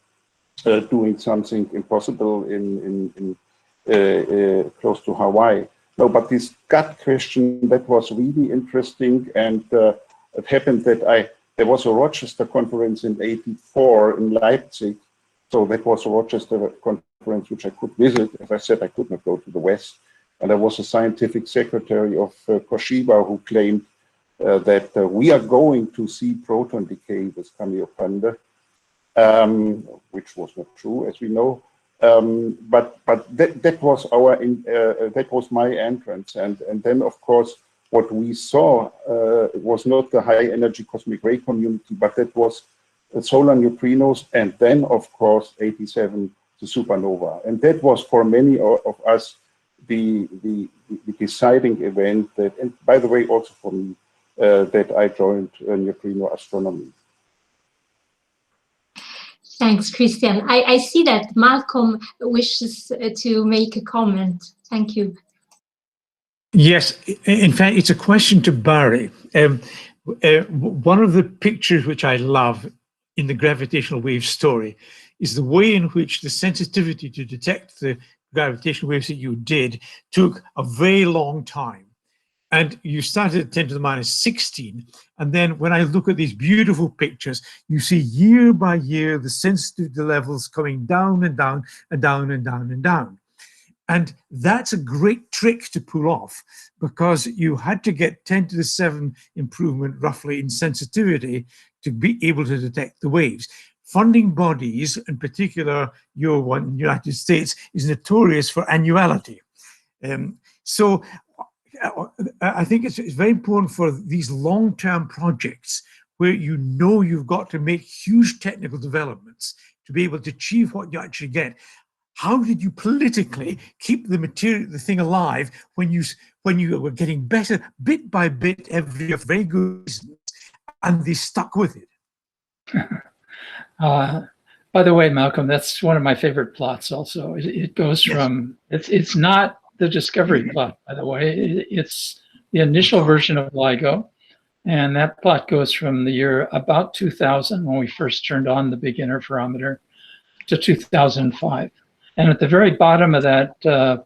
doing something impossible in close to Hawaii. No, but this gut question, that was really interesting, and it happened that there was a Rochester conference in '84 in Leipzig. So that was a Rochester conference which I could visit. As I said, I could not go to the West. And I was a scientific secretary of Koshiba, who claimed that we are going to see proton decay with Kamiokande, which was not true, as we know. But that was that was my entrance. And then, of course, what we saw was not the high energy cosmic ray community, but that was solar neutrinos, and then, of course, '87, the supernova. And that was for many of us the deciding event that, and by the way, also for me, that I joined neutrino astronomy. Thanks, Christian. I see that Malcolm wishes to make a comment. Thank you. Yes, in fact, it's a question to Barry. One of the pictures which I love in the gravitational wave story is the way in which the sensitivity to detect the gravitational waves that you did took a very long time. And you started at 10 to the minus 16. And then when I look at these beautiful pictures, you see year by year the sensitivity levels coming down and down and down and down and down. And that's a great trick to pull off, because you had to get 10 to the 7 improvement roughly in sensitivity to be able to detect the waves. Funding bodies, in particular your one, United States, is notorious for annuality. So I think it's very important for these long-term projects where you know you've got to make huge technical developments to be able to achieve what you actually get. How did you politically keep the material, the thing alive, when you were getting better bit by bit every year for very good reasons, and they stuck with it. By the way, Malcolm, that's one of my favorite plots also. It goes from, it's not the discovery plot, by the way. It's the initial version of LIGO. And that plot goes from the year about 2000, when we first turned on the big interferometer, to 2005. And at the very bottom of that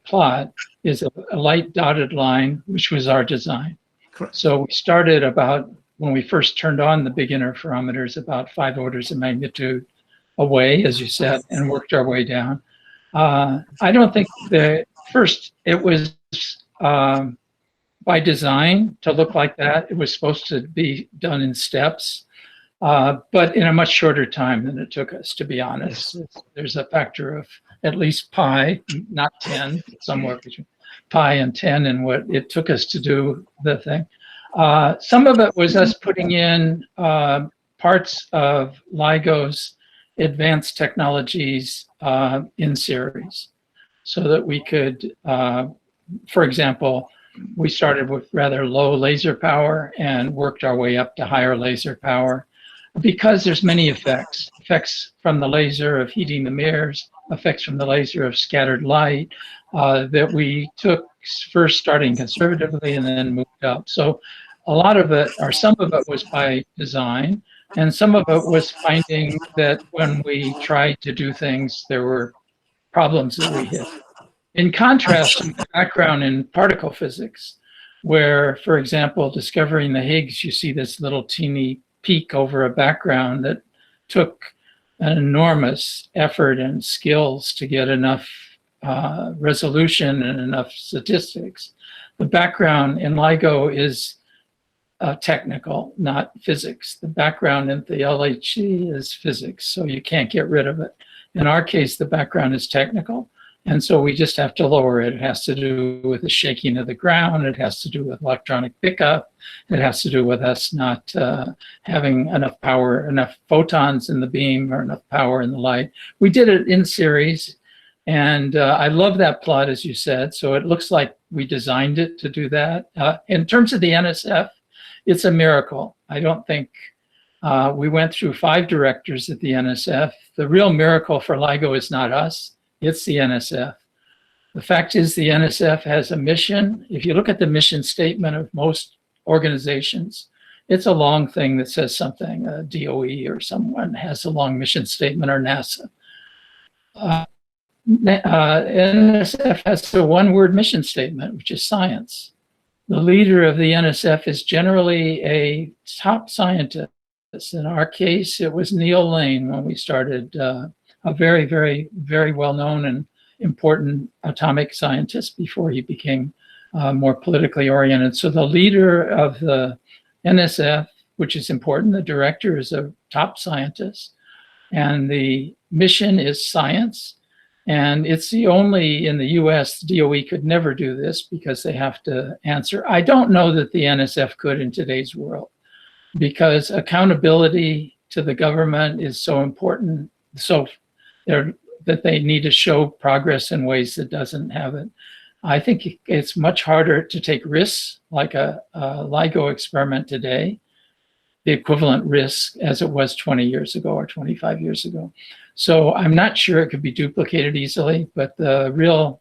plot is a light dotted line, which was our design. Correct. So we started about, when we first turned on the big interferometers, about 5 orders of magnitude away, as you said, and worked our way down. I don't think first it was by design to look like that. It was supposed to be done in steps, but in a much shorter time than it took us, to be honest. There's a factor of at least pi, not 10, somewhere between pi and 10 in what it took us to do the thing. Some of it was us putting in parts of LIGO's advanced technologies in series so that we could, for example, we started with rather low laser power and worked our way up to higher laser power because there's many effects. Effects from the laser of heating the mirrors, effects from the laser of scattered light that we took first starting conservatively and then moved up. So a lot of it, or some of it, was by design, and some of it was finding that when we tried to do things, there were problems that we hit. In contrast to the background in particle physics, where, for example, discovering the Higgs, you see this little teeny peak over a background that took an enormous effort and skills to get enough resolution and enough statistics. The background in LIGO is technical, not physics. The background in the LHC is physics, so you can't get rid of it. In our case, the background is technical, and so we just have to lower it. It has to do with the shaking of the ground. It has to do with electronic pickup. It has to do with us not having enough power, enough photons in the beam, or enough power in the light. We did it in series, and I love that plot, as you said. So it looks like we designed it to do that. In terms of the NSF, it's a miracle. I don't think we went through 5 directors at the NSF. The real miracle for LIGO is not us, it's the NSF. The fact is the NSF has a mission. If you look at the mission statement of most organizations, it's a long thing that says something. DOE or someone has a long mission statement, or NASA. NSF has a one-word mission statement, which is science. The leader of the NSF is generally a top scientist. In our case, it was Neil Lane when we started, a very, very, very well-known and important atomic scientist before he became more politically oriented. So the leader of the NSF, which is important, the director is a top scientist, and the mission is science. And it's the only, in the US, DOE could never do this because they have to answer. I don't know that the NSF could in today's world, because accountability to the government is so important, so that they need to show progress in ways that doesn't have it. I think it's much harder to take risks, like a LIGO experiment today, the equivalent risk as it was 20 years ago or 25 years ago. So I'm not sure it could be duplicated easily, but the real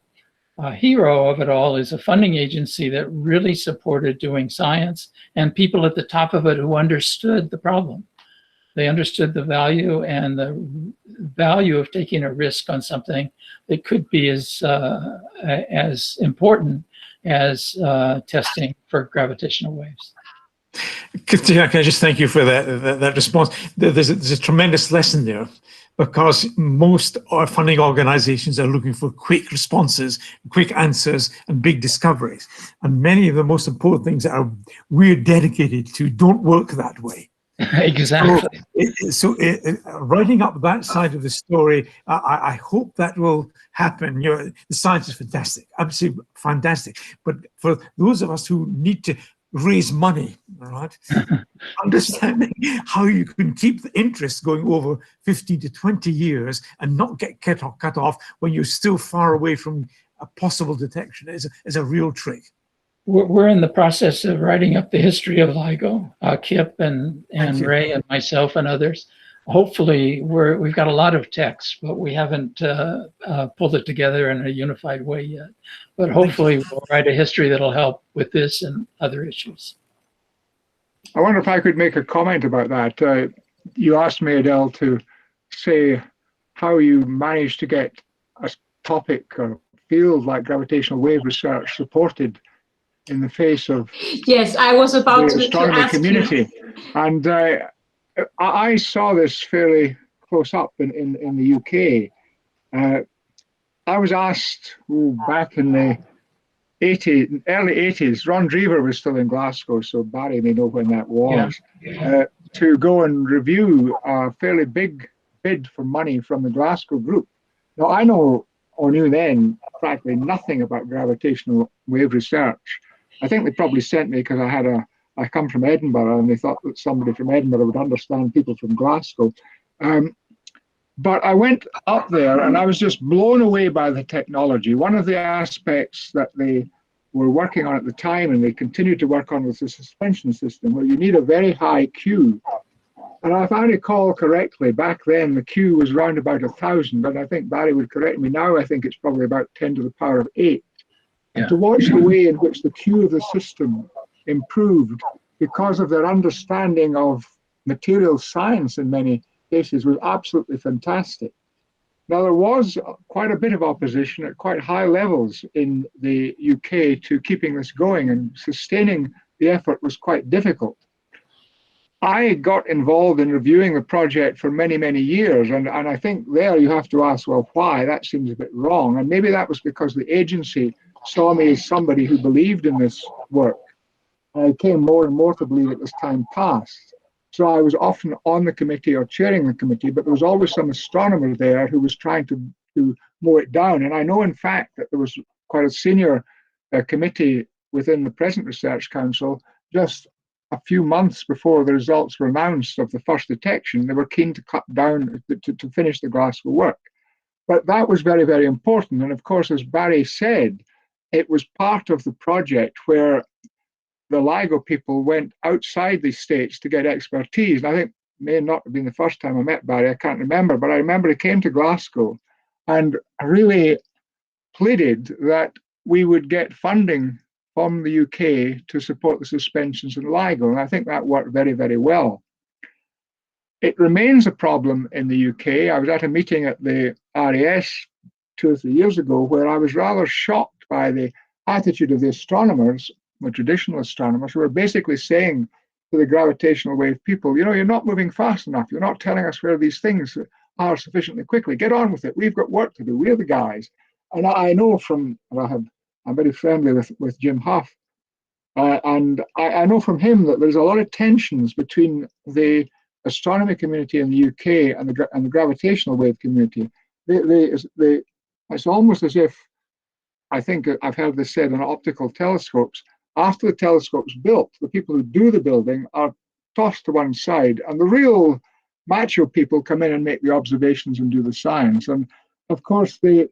hero of it all is a funding agency that really supported doing science, and people at the top of it who understood the problem. They understood the value and the value of taking a risk on something that could be as important as testing for gravitational waves. Can I just thank you for that response? There's a tremendous lesson there, because most funding organizations are looking for quick responses, quick answers, and big discoveries. And many of the most important things that we're dedicated to don't work that way. Exactly. So writing up that side of the story, I hope that will happen. The science is fantastic, absolutely fantastic. But for those of us who need to raise money, right? Understanding how you can keep the interest going over 15 to 20 years and not get cut off when you're still far away from a possible detection is a real trick. we're in the process of writing up the history of LIGO, Kip and Ray and myself and others. Hopefully, we've got a lot of text, but we haven't pulled it together in a unified way yet. But hopefully, we'll write a history that'll help with this and other issues. I wonder if I could make a comment about that. You asked me, Adele, to say how you managed to get a topic or field like gravitational wave research supported in the face of yes, I was about the astronomy ask community. you. And I saw this fairly close up in the UK. I was asked back in the early 80s, Ron Drever was still in Glasgow, so Barry may know when that was, to go and review a fairly big bid for money from the Glasgow group. Now, I know or knew then practically nothing about gravitational wave research. I think they probably sent me because I come from Edinburgh and they thought that somebody from Edinburgh would understand people from Glasgow. But I went up there and I was just blown away by the technology. One of the aspects that they were working on at the time and they continued to work on was the suspension system, where you need a very high Q. And if I recall correctly, back then the Q was around about 1,000, and I think Barry would correct me now, I think it's probably about 10 to the power of 8. Yeah. And to watch the way in which the Q of the system improved because of their understanding of material science in many cases was absolutely fantastic. Now, there was quite a bit of opposition at quite high levels in the UK to keeping this going, and sustaining the effort was quite difficult. I got involved in reviewing the project for many, many years, and I think there you have to ask, well, why? That seems a bit wrong. And maybe that was because the agency saw me as somebody who believed in this work. I came more and more to believe it as time passed. So I was often on the committee or chairing the committee, but there was always some astronomer there who was trying to mow it down. And I know, in fact, that there was quite a senior committee within the present Research Council. Just a few months before the results were announced of the first detection, they were keen to cut down to finish the Glasgow work. But that was very, very important. And of course, as Barry said, it was part of the project where the LIGO people went outside the States to get expertise. And I think it may not have been the first time I met Barry, I can't remember, but I remember he came to Glasgow and really pleaded that we would get funding from the UK to support the suspensions in LIGO. And I think that worked very, very well. It remains a problem in the UK. I was at a meeting at the RAS 2 or 3 years ago where I was rather shocked by the attitude of the astronomers, the traditional astronomers, who were basically saying to the gravitational wave people, you know, you're not moving fast enough. You're not telling us where these things are sufficiently quickly. Get on with it. We've got work to do. We're the guys. And I know from, I'm very friendly with Jim Huff, and I know from him that there's a lot of tensions between the astronomy community in the UK and the gravitational wave community. It's almost as if, I think I've heard this said on optical telescopes, after the telescope's built, the people who do the building are tossed to one side, and the real macho people come in and make the observations and do the science. And of course, the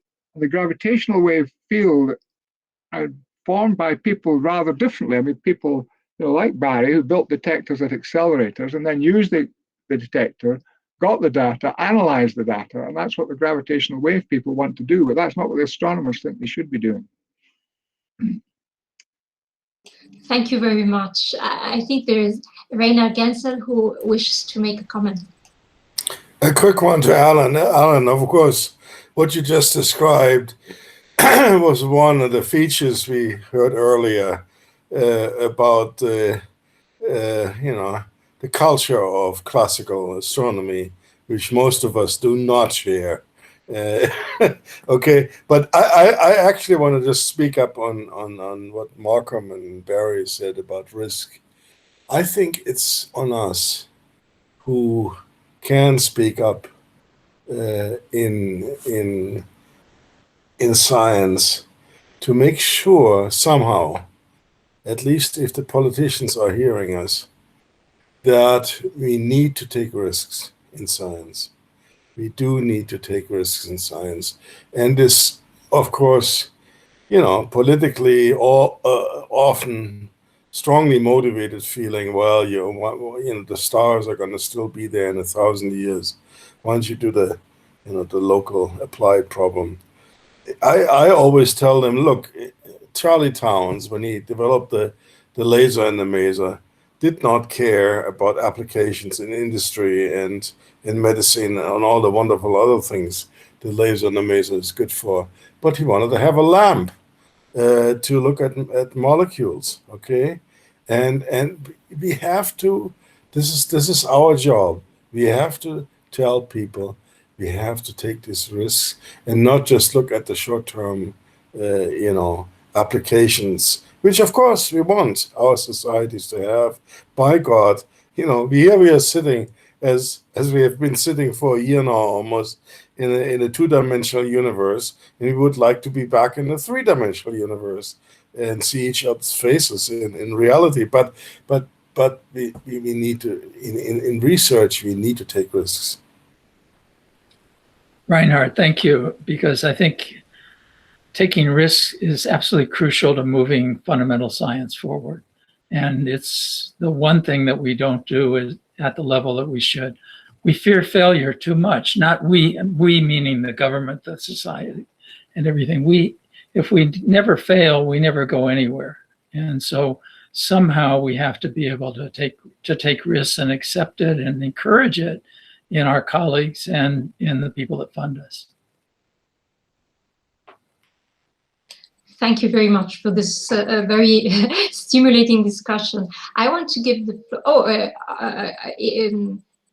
gravitational wave field are formed by people rather differently. I mean, people like Barry, who built detectors at accelerators and then used the detector, got the data, analyzed the data, and that's what the gravitational wave people want to do, but that's not what the astronomers think they should be doing. Thank you very much. I think there is Reinhard Genzel who wishes to make a comment. A quick one to Alan. Alan, of course, what you just described was one of the features we heard earlier about the culture of classical astronomy, which most of us do not share. Okay, but I actually want to just speak up on what Markham and Barry said about risk. I think it's on us who can speak up in science to make sure somehow, at least if the politicians are hearing us, that we need to take risks in science. We do need to take risks in science. And this, of course, politically or often strongly motivated feeling, well, the stars are going to still be there in 1,000 years once you do the local applied problem. I always tell them, look, Charlie Towns, when he developed the laser and the maser, did not care about applications in industry and in medicine and all the wonderful other things the laser and the maser is good for. But he wanted to have a lamp to look at molecules, okay? And we have to, this is our job. We have to tell people we have to take these risks and not just look at the short-term, applications, which of course we want our societies to have. By God, we are sitting as we have been sitting for a year now almost in a two-dimensional universe, and we would like to be back in a three-dimensional universe and see each other's faces in reality. But we need to, in research, we need to take risks. Reinhard, thank you, because I think taking risks is absolutely crucial to moving fundamental science forward. And it's the one thing that we don't do is at the level that we should. We fear failure too much, not we meaning the government, the society, and everything. If we never fail, we never go anywhere. And so somehow we have to be able to take risks and accept it and encourage it in our colleagues and in the people that fund us. Thank you very much for this very stimulating discussion. I want to give the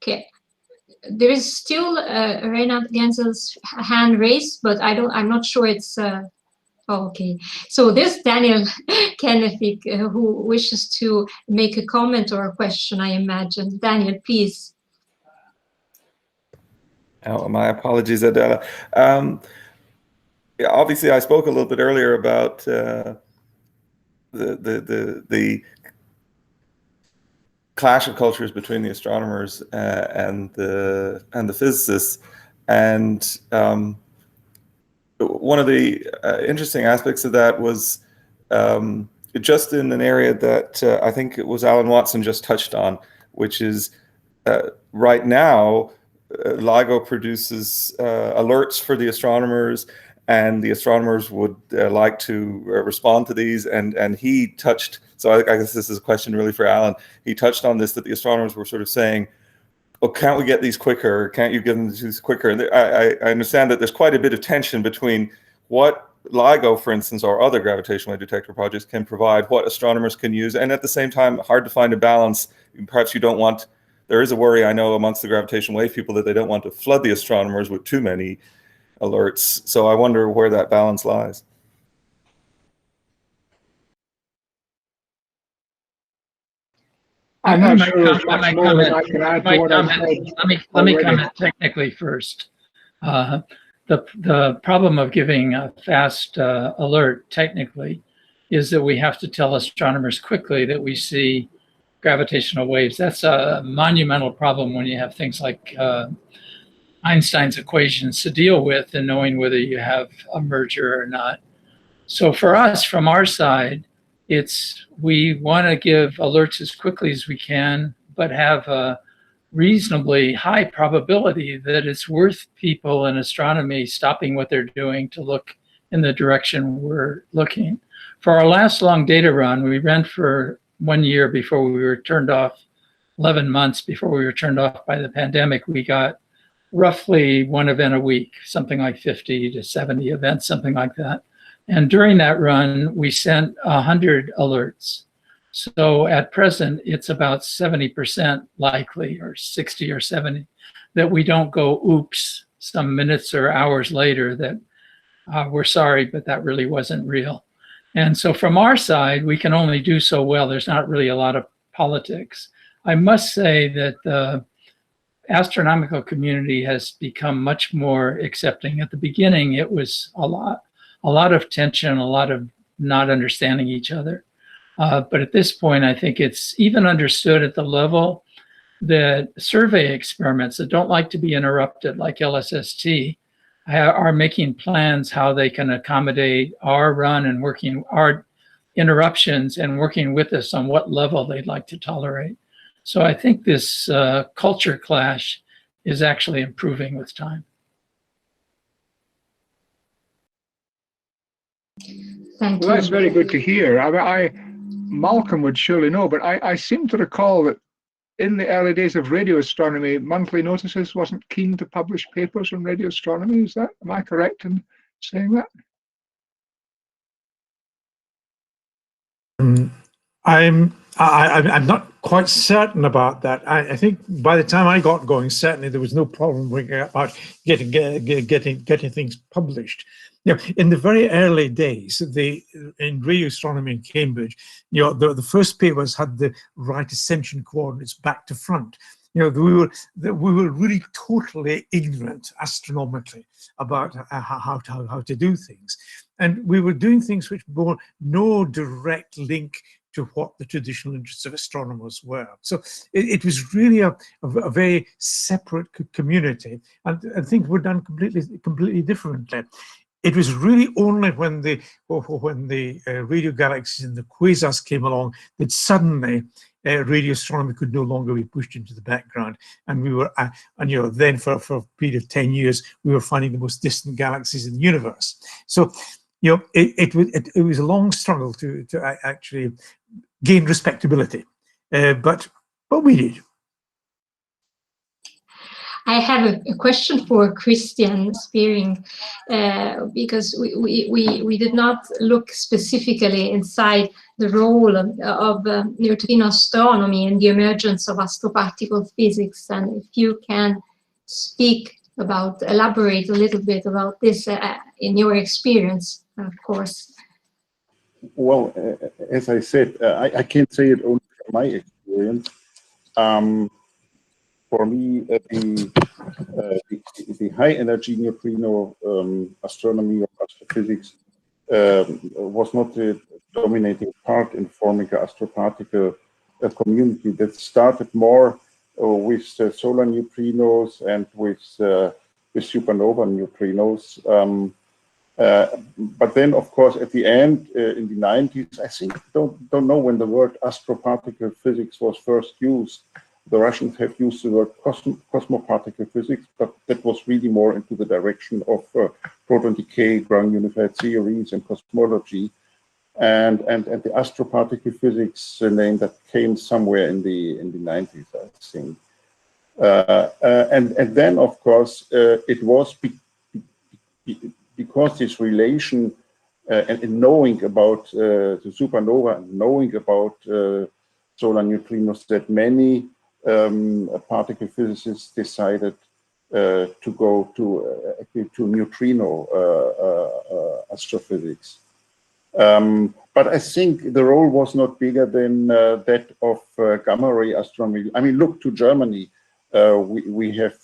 okay. There is still Reinhard Genzel's hand raised, but I'm not sure it's. Okay, so there's Daniel Kennefic who wishes to make a comment or a question, I imagine. Daniel, please. Oh, my apologies, Adele. Obviously, I spoke a little bit earlier about the clash of cultures between the astronomers and the physicists, and one of the interesting aspects of that was just in an area that I think it was Alan Watson just touched on, which is right now LIGO produces alerts for the astronomers, and the astronomers would like to respond to these. And he touched, so I guess this is a question really for Alan. He touched on this, that the astronomers were sort of saying, "Oh, can't we get these quicker? Can't you get them these quicker?" And I understand that there's quite a bit of tension between what LIGO, for instance, or other gravitational wave detector projects can provide, what astronomers can use, and at the same time, hard to find a balance. Perhaps you don't want, there is a worry, I know, amongst the gravitational wave people that they don't want to flood the astronomers with too many alerts. So I wonder where that balance lies. I'm not sure there's much more that I can add to what I've said. Let me comment technically first. The problem of giving a fast alert technically is that we have to tell astronomers quickly that we see gravitational waves. That's a monumental problem when you have things like Einstein's equations to deal with and knowing whether you have a merger or not. So for us, from our side, we want to give alerts as quickly as we can, but have a reasonably high probability that it's worth people in astronomy stopping what they're doing to look in the direction we're looking. For our last long data run, we ran for 1 year before we were turned off, 11 months before we were turned off by the pandemic. We got roughly one event a week, something like 50 to 70 events, something like that. And during that run, we sent 100 alerts. So at present, it's about 70% likely, or 60 or 70, that we don't go, oops, some minutes or hours later that we're sorry, but that really wasn't real. And so from our side, we can only do so well. There's not really a lot of politics. I must say that the astronomical community has become much more accepting. At the beginning, it was a lot of tension, a lot of not understanding each other. But at this point, I think it's even understood at the level that survey experiments that don't like to be interrupted, like LSST, are making plans how they can accommodate our run and our interruptions and working with us on what level they'd like to tolerate. So I think this culture clash is actually improving with time. Thank Well, you. that's very good to hear. Malcolm would surely know, but I seem to recall that in the early days of radio astronomy, Monthly Notices wasn't keen to publish papers on radio astronomy. Am I correct in saying that? I'm not quite certain about that. I think by the time I got going, certainly there was no problem about getting things published. You know, in the very early days, in radio astronomy in Cambridge, you know, the first papers had the right ascension coordinates back to front. You know, we were really totally ignorant astronomically about how to do things, and we were doing things which bore no direct link to what the traditional interests of astronomers were. So it was really a very separate community, and things were done completely differently. It was really only when the radio galaxies and the quasars came along that suddenly radio astronomy could no longer be pushed into the background, and we were, and you know, then for a period of 10 years, we were finding the most distant galaxies in the universe. So, you know, it was a long struggle to actually gain respectability, but we did. I have a question for Christian Spiering, because we did not look specifically inside the role of neutrino astronomy and the emergence of astroparticle physics. And if you can elaborate a little bit about this in your experience, of course. Well, as I said, I can't say it only from my experience. For me, the high energy neutrino astronomy or astrophysics was not the dominating part in forming the astroparticle community. That started more with solar neutrinos and with supernova neutrinos. But then, of course, at the end, in the 90s, I think, don't know when the word astroparticle physics was first used. The Russians have used the word cosmoparticle physics, but that was really more into the direction of proton decay, ground unified theories, and cosmology. And the astroparticle physics name that came somewhere in the 90s, I think. And then, of course, it was because this relation and knowing about the supernova and knowing about solar neutrinos that many particle physicists decided to go to neutrino astrophysics. But I think the role was not bigger than that of gamma ray astronomy. I mean, look to Germany. We have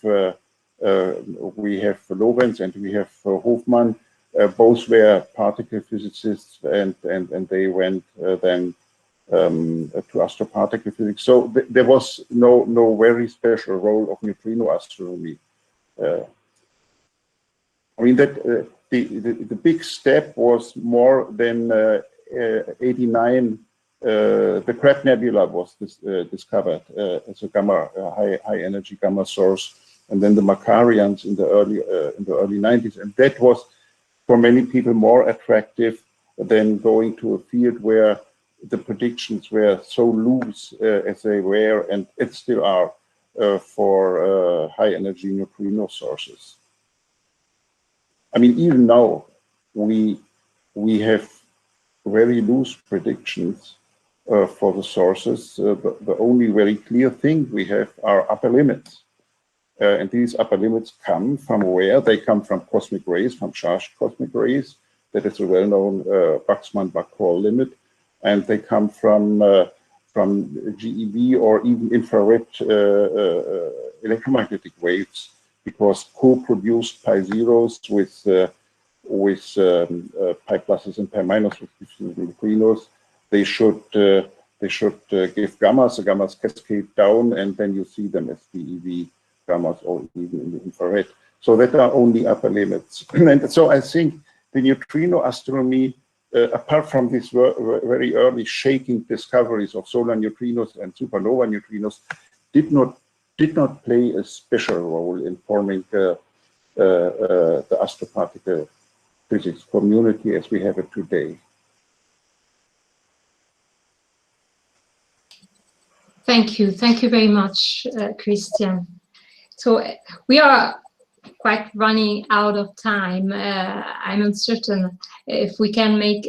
Lorenz and we have Hofmann. Both were particle physicists, and they went then to astroparticle physics. So there was no very special role of neutrino astronomy. I mean that the big step was more than 89. The Crab Nebula was discovered as a high energy gamma source, and then the Makarians in the early 90s, and that was for many people more attractive than going to a field where the predictions were so loose as they were, and it still are for high energy neutrino sources. I mean, even now we have very loose predictions for the sources. The only very clear thing we have are upper limits. And these upper limits come from where? They come from cosmic rays, from charged cosmic rays. That is a well-known Baxman-Buck-Hall limit. And they come from GeV or even infrared electromagnetic waves, because co-produced pi zeros with pi pluses and pi minuses with neutrinos, they should give gammas. The gammas cascade down, and then you see them as DeV gammas or even in the infrared. So that are only upper limits. And so I think the neutrino astronomy, apart from these very early shaking discoveries of solar neutrinos and supernova neutrinos, did not play a special role in forming the astroparticle physics community as we have it today. Thank you very much, Christian. So we are quite running out of time. I'm uncertain if we can make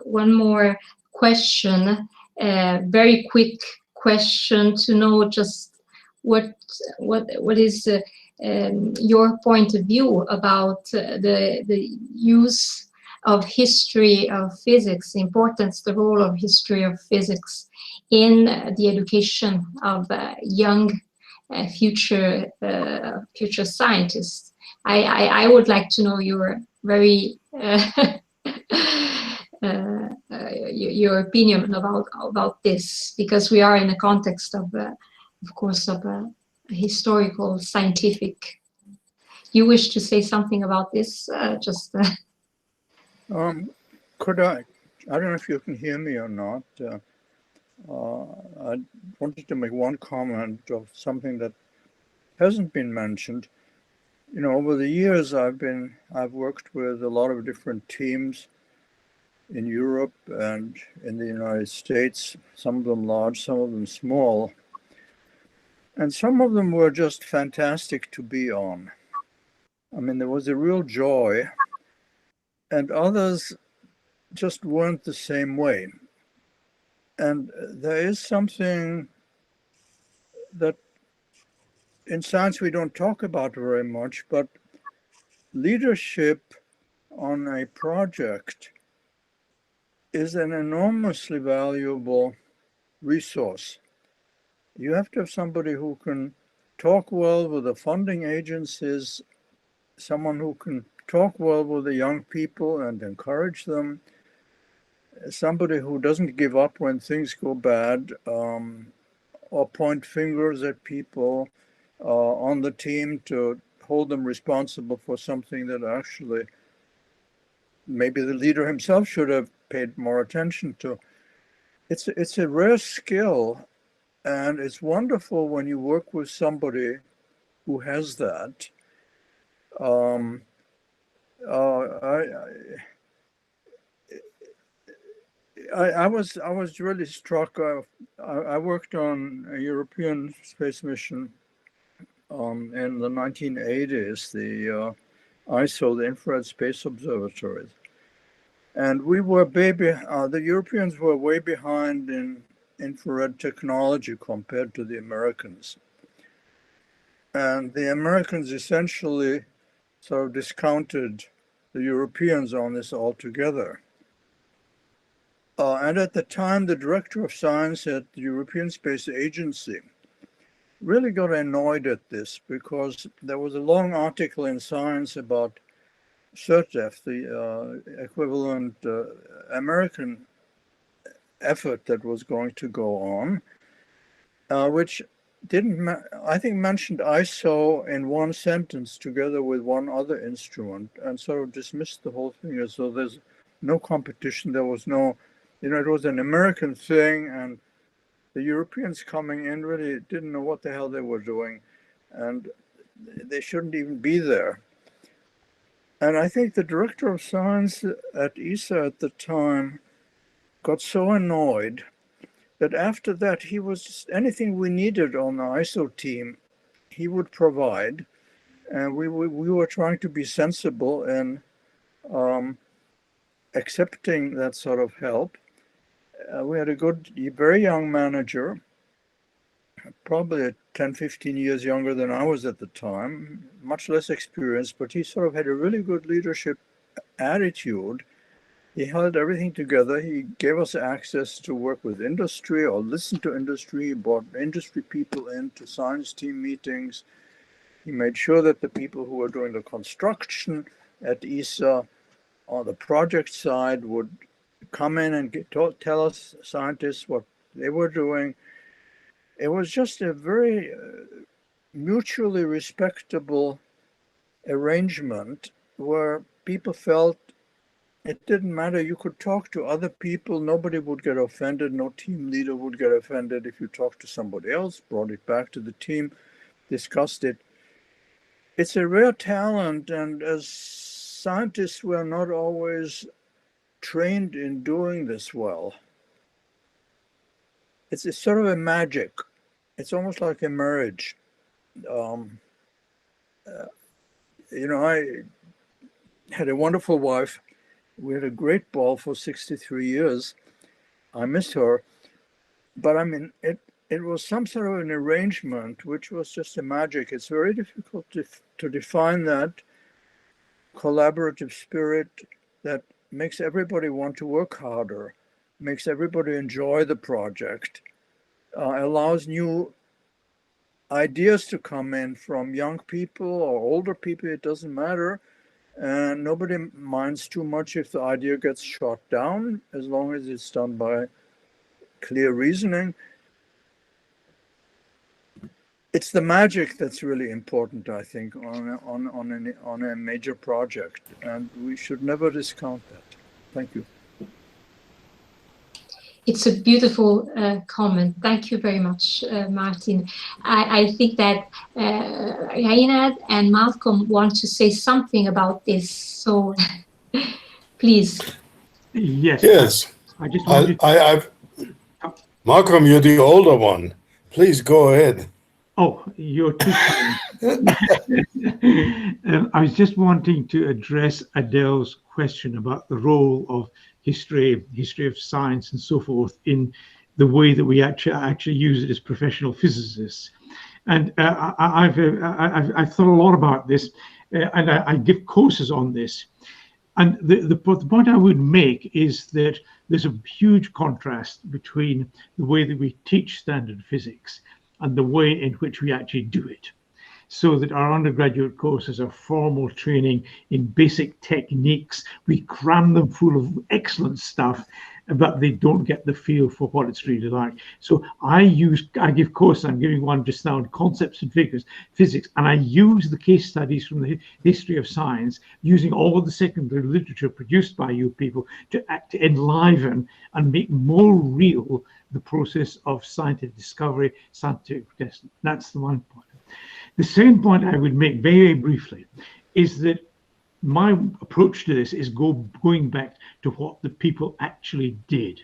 one more question, very quick question to know just what is your point of view about the use of history of physics, the importance, the role of history of physics in the education of young future scientists. I would like to know your very your opinion about this, because we are in a context of course, of a historical, scientific. You wish to say something about this? Could I don't know if you can hear me or not. I wanted to make one comment of something that hasn't been mentioned. You know, over the years, I've worked with a lot of different teams in Europe and in the United States, some of them large, some of them small. And some of them were just fantastic to be on. I mean, there was a real joy, and others just weren't the same way. And there is something that in science we don't talk about very much, but leadership on a project is an enormously valuable resource. You have to have somebody who can talk well with the funding agencies, someone who can talk well with the young people and encourage them, somebody who doesn't give up when things go bad, or point fingers at people on the team to hold them responsible for something that actually maybe the leader himself should have paid more attention to. It's a rare skill, and it's wonderful when you work with somebody who has that. I was really struck. I worked on a European space mission in the 1980s, the ISO, the Infrared Space Observatories. And we were the Europeans were way behind in infrared technology compared to the Americans. And the Americans essentially sort of discounted the Europeans on this altogether. And at the time, the director of science at the European Space Agency really got annoyed at this, because there was a long article in Science about CERTEF, the equivalent American effort that was going to go on, which I think mentioned ISO in one sentence together with one other instrument, and sort of dismissed the whole thing as though there's no competition, there was no, it was an American thing, and the Europeans coming in really didn't know what the hell they were doing, and they shouldn't even be there. And I think the director of science at ESA at the time got so annoyed that after that, he was just anything we needed on the ISO team, he would provide. And we were trying to be sensible in accepting that sort of help. We had a good, very young manager, probably 10, 15 years younger than I was at the time, much less experienced, but he sort of had a really good leadership attitude. He held everything together. He gave us access to work with industry or listen to industry. He brought industry people into science team meetings. He made sure that the people who were doing the construction at ESA on the project side would come in and tell us scientists what they were doing. It was just a very mutually respectable arrangement where people felt it didn't matter. You could talk to other people. Nobody would get offended. No team leader would get offended if you talked to somebody else, brought it back to the team, discussed it. It's a rare talent, and as scientists, we're not always trained in doing this well. It's sort of a magic. It's almost like a marriage. I had a wonderful wife. We had a great ball for 63 years. I missed her. But I mean, it was some sort of an arrangement, which was just a magic. It's very difficult to define that collaborative spirit that makes everybody want to work harder, makes everybody enjoy the project, allows new ideas to come in from young people or older people, it doesn't matter. And nobody minds too much if the idea gets shot down, as long as it's done by clear reasoning. It's the magic that's really important, I think, on a major project, and we should never discount that. Thank you. It's a beautiful comment. Thank you very much, Martin. I think that Reinhard and Malcolm want to say something about this. So, please. Yes. Yes. I just wanted. Malcolm, you're the older one. Please go ahead. Oh, you're too kind. I was just wanting to address Adele's question about the role of history of science and so forth in the way that we actually use it as professional physicists. And I've thought a lot about this, and I give courses on this. And the point I would make is that there's a huge contrast between the way that we teach standard physics and the way in which we actually do it. So that our undergraduate courses are formal training in basic techniques. We cram them full of excellent stuff, but they don't get the feel for what it's really like. So I give courses, I'm giving one just now on concepts and physics, and I use the case studies from the history of science, using all of the secondary literature produced by you people to enliven and make more real the process of scientific discovery, scientific testing. That's the one point. The second point I would make very briefly is that my approach to this is going back to what the people actually did.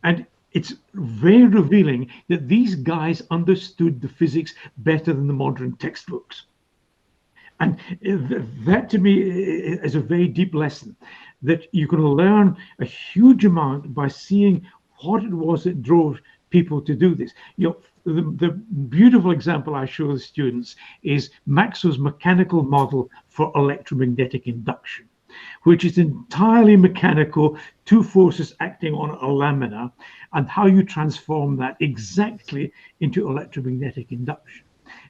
And it's very revealing that these guys understood the physics better than the modern textbooks. And that to me is a very deep lesson, that you can learn a huge amount by seeing what it was that drove people to do this. The beautiful example I show the students is Maxwell's mechanical model for electromagnetic induction, which is entirely mechanical, two forces acting on a lamina, and how you transform that exactly into electromagnetic induction.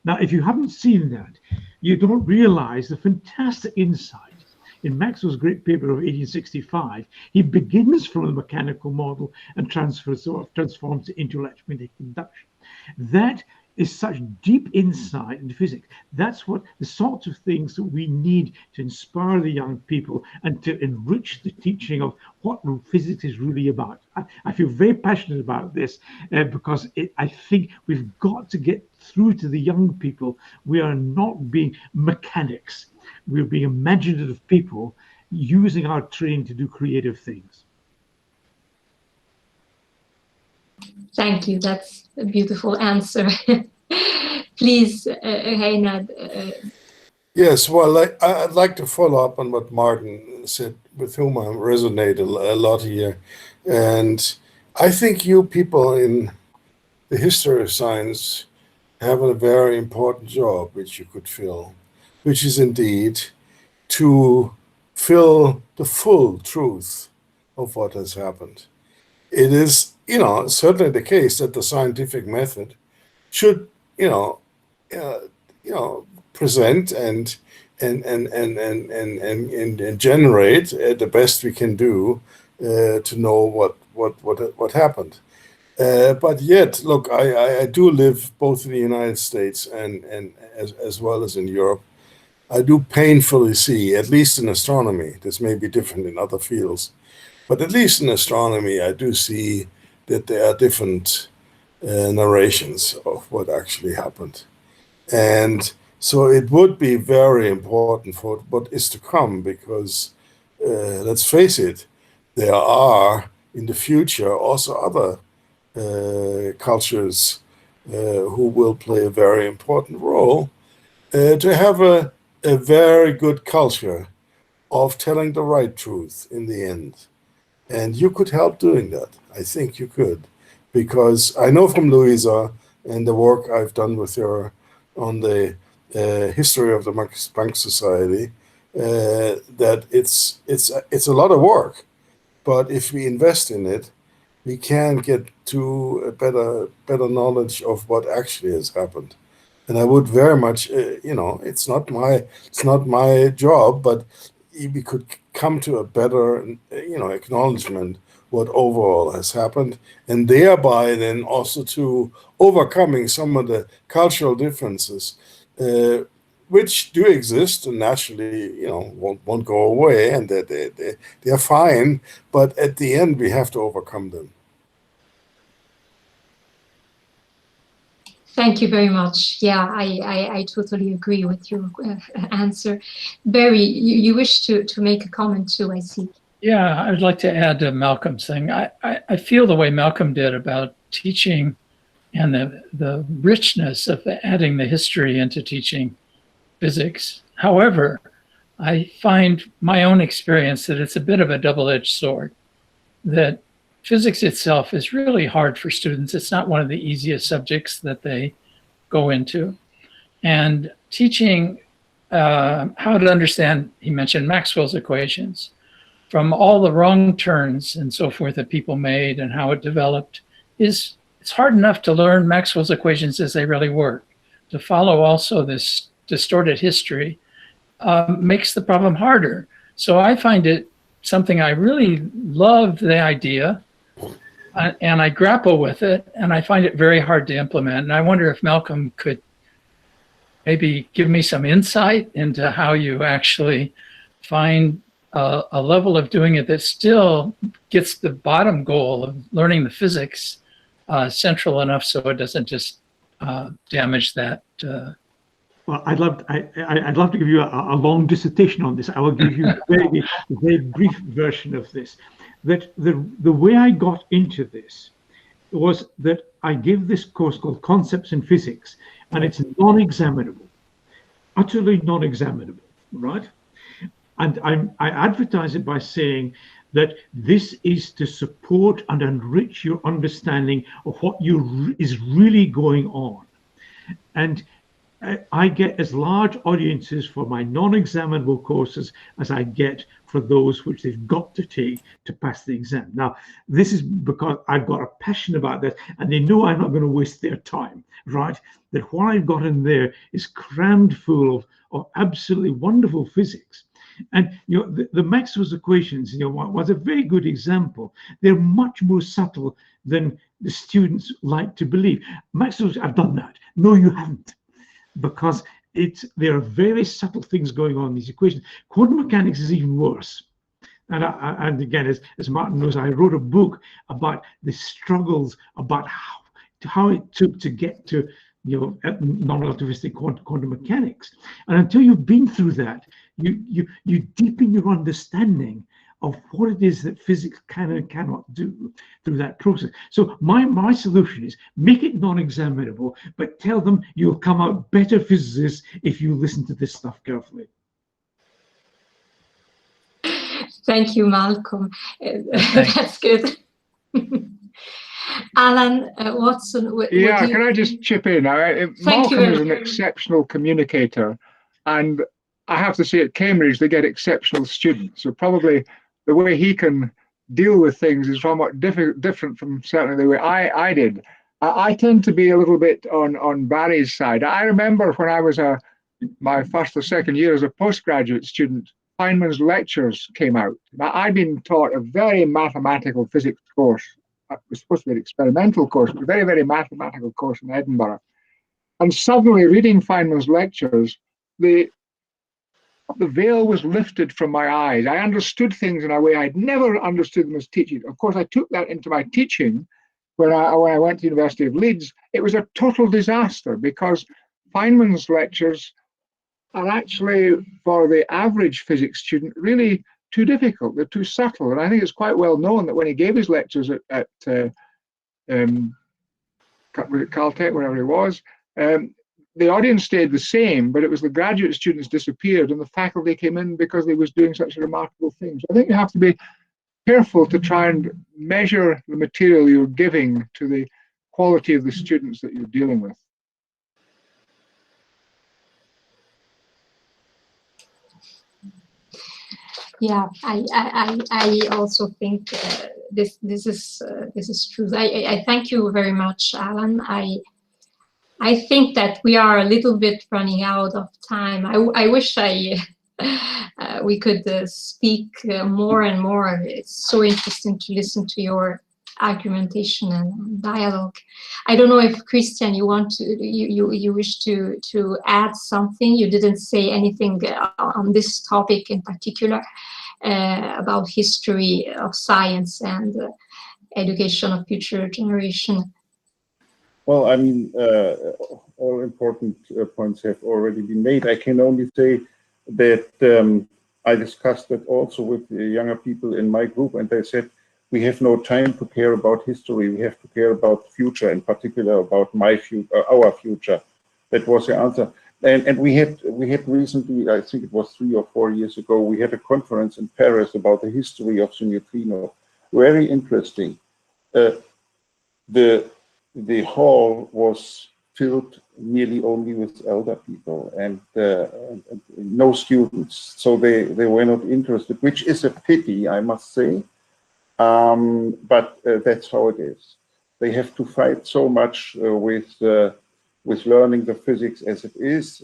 Now, if you haven't seen that, you don't realize the fantastic insight. In Maxwell's great paper of 1865, he begins from the mechanical model and transforms it into electromagnetic induction. That is such deep insight into physics. That's what the sorts of things that we need to inspire the young people and to enrich the teaching of what physics is really about. I feel very passionate about this because I think we've got to get through to the young people. We are not being mechanics. We're being imaginative people using our training to do creative things. Thank you. That's a beautiful answer. Please, Reinhard. Yes, well, I'd like to follow up on what Martin said, with whom I resonate a lot here. And I think you people in the history of science have a very important job which you could fill, which is indeed to fill the full truth of what has happened. It is, certainly the case that the scientific method should, present and generate the best we can do to know what happened. But yet, look, I do live both in the United States and as well as in Europe. I do painfully see, at least in astronomy, this may be different in other fields, but at least in astronomy, I do see that there are different narrations of what actually happened. And so it would be very important for what is to come, because let's face it, there are in the future also other cultures who will play a very important role, to have a very good culture of telling the right truth in the end. And you could help doing that. I think you could, because I know from Louisa and the work I've done with her on the history of the Max Planck Society, that it's a lot of work, but if we invest in it, we can get to a better knowledge of what actually has happened. And I would very much, it's not my job, but we could come to a better, acknowledgement what overall has happened, and thereby then also to overcoming some of the cultural differences, which do exist and naturally, won't go away, and they're fine, but at the end we have to overcome them. Thank you very much. Yeah, I totally agree with your answer. Barry, you wish to make a comment too, I see. Yeah, I would like to add to Malcolm's thing. I feel the way Malcolm did about teaching and the richness of adding the history into teaching physics. However, I find my own experience that it's a bit of a double-edged sword, that physics itself is really hard for students. It's not one of the easiest subjects that they go into. And teaching how to understand, he mentioned Maxwell's equations, from all the wrong turns and so forth that people made and how it developed, it's hard enough to learn Maxwell's equations as they really work. To follow also this distorted history makes the problem harder. So I find it something I really love the idea, and I grapple with it, and I find it very hard to implement. And I wonder if Malcolm could maybe give me some insight into how you actually find a level of doing it that still gets the bottom goal of learning the physics central enough so it doesn't just damage that. Well, I'd love to give you a long dissertation on this. I will give you a very brief version of this. That the way I got into this was that I give this course called Concepts in Physics, and it's non-examinable, utterly non-examinable, right? And I advertise it by saying that this is to support and enrich your understanding of what is really going on. And I get as large audiences for my non-examinable courses as I get for those which they've got to take to pass the exam. Now, this is because I've got a passion about this, and they know I'm not going to waste their time, right? That what I've got in there is crammed full of absolutely wonderful physics. And the Maxwell's equations, was a very good example. They're much more subtle than the students like to believe. Maxwell's, I've done that. No, you haven't. Because there are very subtle things going on in these equations. Quantum mechanics is even worse. And again, as Martin knows, I wrote a book about the struggles about how it took to get to non-relativistic quantum mechanics. And until you've been through that, you deepen your understanding of what it is that physics can and cannot do through that process. So my solution is make it non-examinable, but tell them you'll come out better physicists if you listen to this stuff carefully. Thank you, Malcolm. That's good. Alan Watson. Can I just chip in? Malcolm is an exceptional communicator, and I have to say at Cambridge they get exceptional students. So probably the way he can deal with things is somewhat different from certainly the way I did. I tend to be a little bit on Barry's side. I remember when I was my first or second year as a postgraduate student, Feynman's lectures came out. I'd been taught a very mathematical physics course. It was supposed to be an experimental course, but a very, very mathematical course in Edinburgh. And suddenly reading Feynman's lectures, the the veil was lifted from my eyes. I understood things in a way I'd never understood them as teaching. Of course, I took that into my teaching when I went to the University of Leeds. It was a total disaster because Feynman's lectures are actually, for the average physics student, really too difficult. They're too subtle. And I think it's quite well known that when he gave his lectures at Caltech, wherever he was, the audience stayed the same, but it was the graduate students disappeared and the faculty came in because they was doing such a remarkable thing. So I think you have to be careful to try and measure the material you're giving to the quality of the students that you're dealing with. Yeah, I also think this is true. I thank you very much, Alan. I think that we are a little bit running out of time. I wish we could speak more and more. It's so interesting to listen to your argumentation and dialogue. I don't know if Christian, you want to, you wish to add something. You didn't say anything on this topic in particular about history of science and education of future generation. Well, I mean, all important points have already been made. I can only say that I discussed that also with the younger people in my group, and they said, we have no time to care about history. We have to care about the future, in particular about my future, our future. That was the answer. And we had recently, I think it was 3 or 4 years ago, we had a conference in Paris about the history of the neutrino. Very interesting. The hall was filled nearly only with elder people and no students. So they were not interested, which is a pity, I must say. But that's how it is. They have to fight so much with learning the physics as it is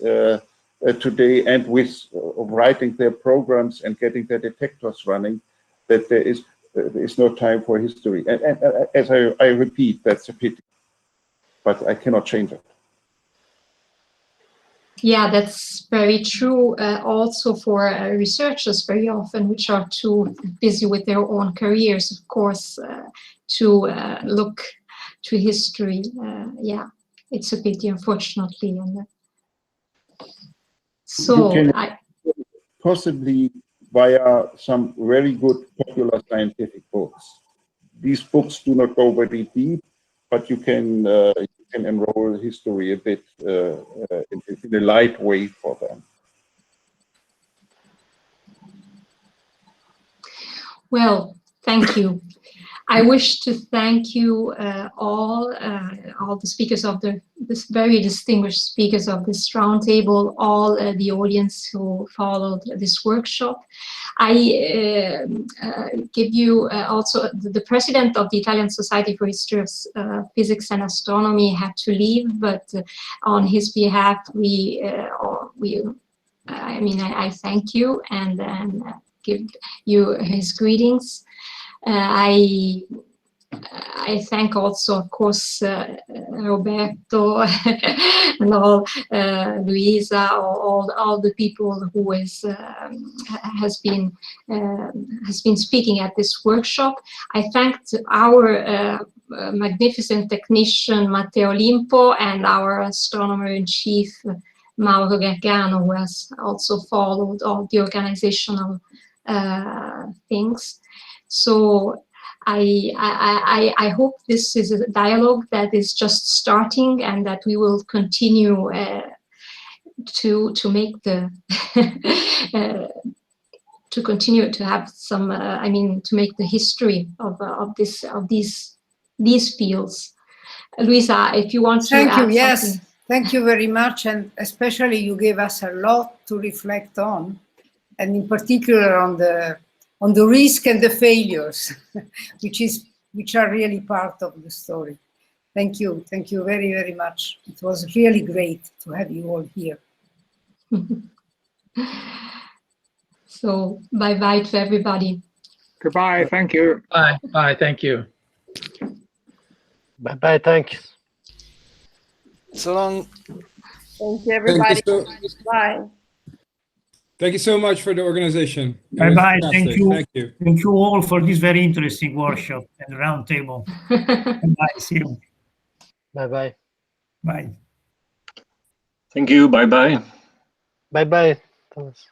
today, and with writing their programs and getting their detectors running, that there is no time for history. And as I repeat, that's a pity, but I cannot change it. Yeah, that's very true. Also for researchers very often, which are too busy with their own careers, of course, to look to history. Yeah, it's a pity, unfortunately. And so possibly via some very good popular scientific books. These books do not go very deep, but you can enroll history a bit in a light way for them. Well, thank you. I wish to thank you all the speakers of this very distinguished speakers of this roundtable, all the audience who followed this workshop. I give you also the president of the Italian Society for History of Physics and Astronomy had to leave, but on his behalf, I thank you and give you his greetings. I thank also, of course, Roberto and all, Luisa, all the people who has been speaking at this workshop. I thanked our magnificent technician Matteo Limpo and our astronomer-in-chief Mauro Gargano, who has also followed all the organizational things. So I hope this is a dialogue that is just starting and that we will continue to make the to continue to have some to make the history of these fields. Luisa, if you want to add something. Yes, thank you very much, and especially you gave us a lot to reflect on, and in particular on the risk and the failures, which are really part of the story. Thank you very, very much. It was really great to have you all here. So bye-bye to everybody. Goodbye, thank you. Bye, thank you. Bye, thanks. So long. Thank you, everybody. Thank you, Bye. Thank you so much for the organization. Bye-bye. Thank you. Thank you. Thank you all for this very interesting workshop and roundtable. Bye. See you. Bye-bye. Bye. Thank you. Bye-bye. Bye-bye, Thomas.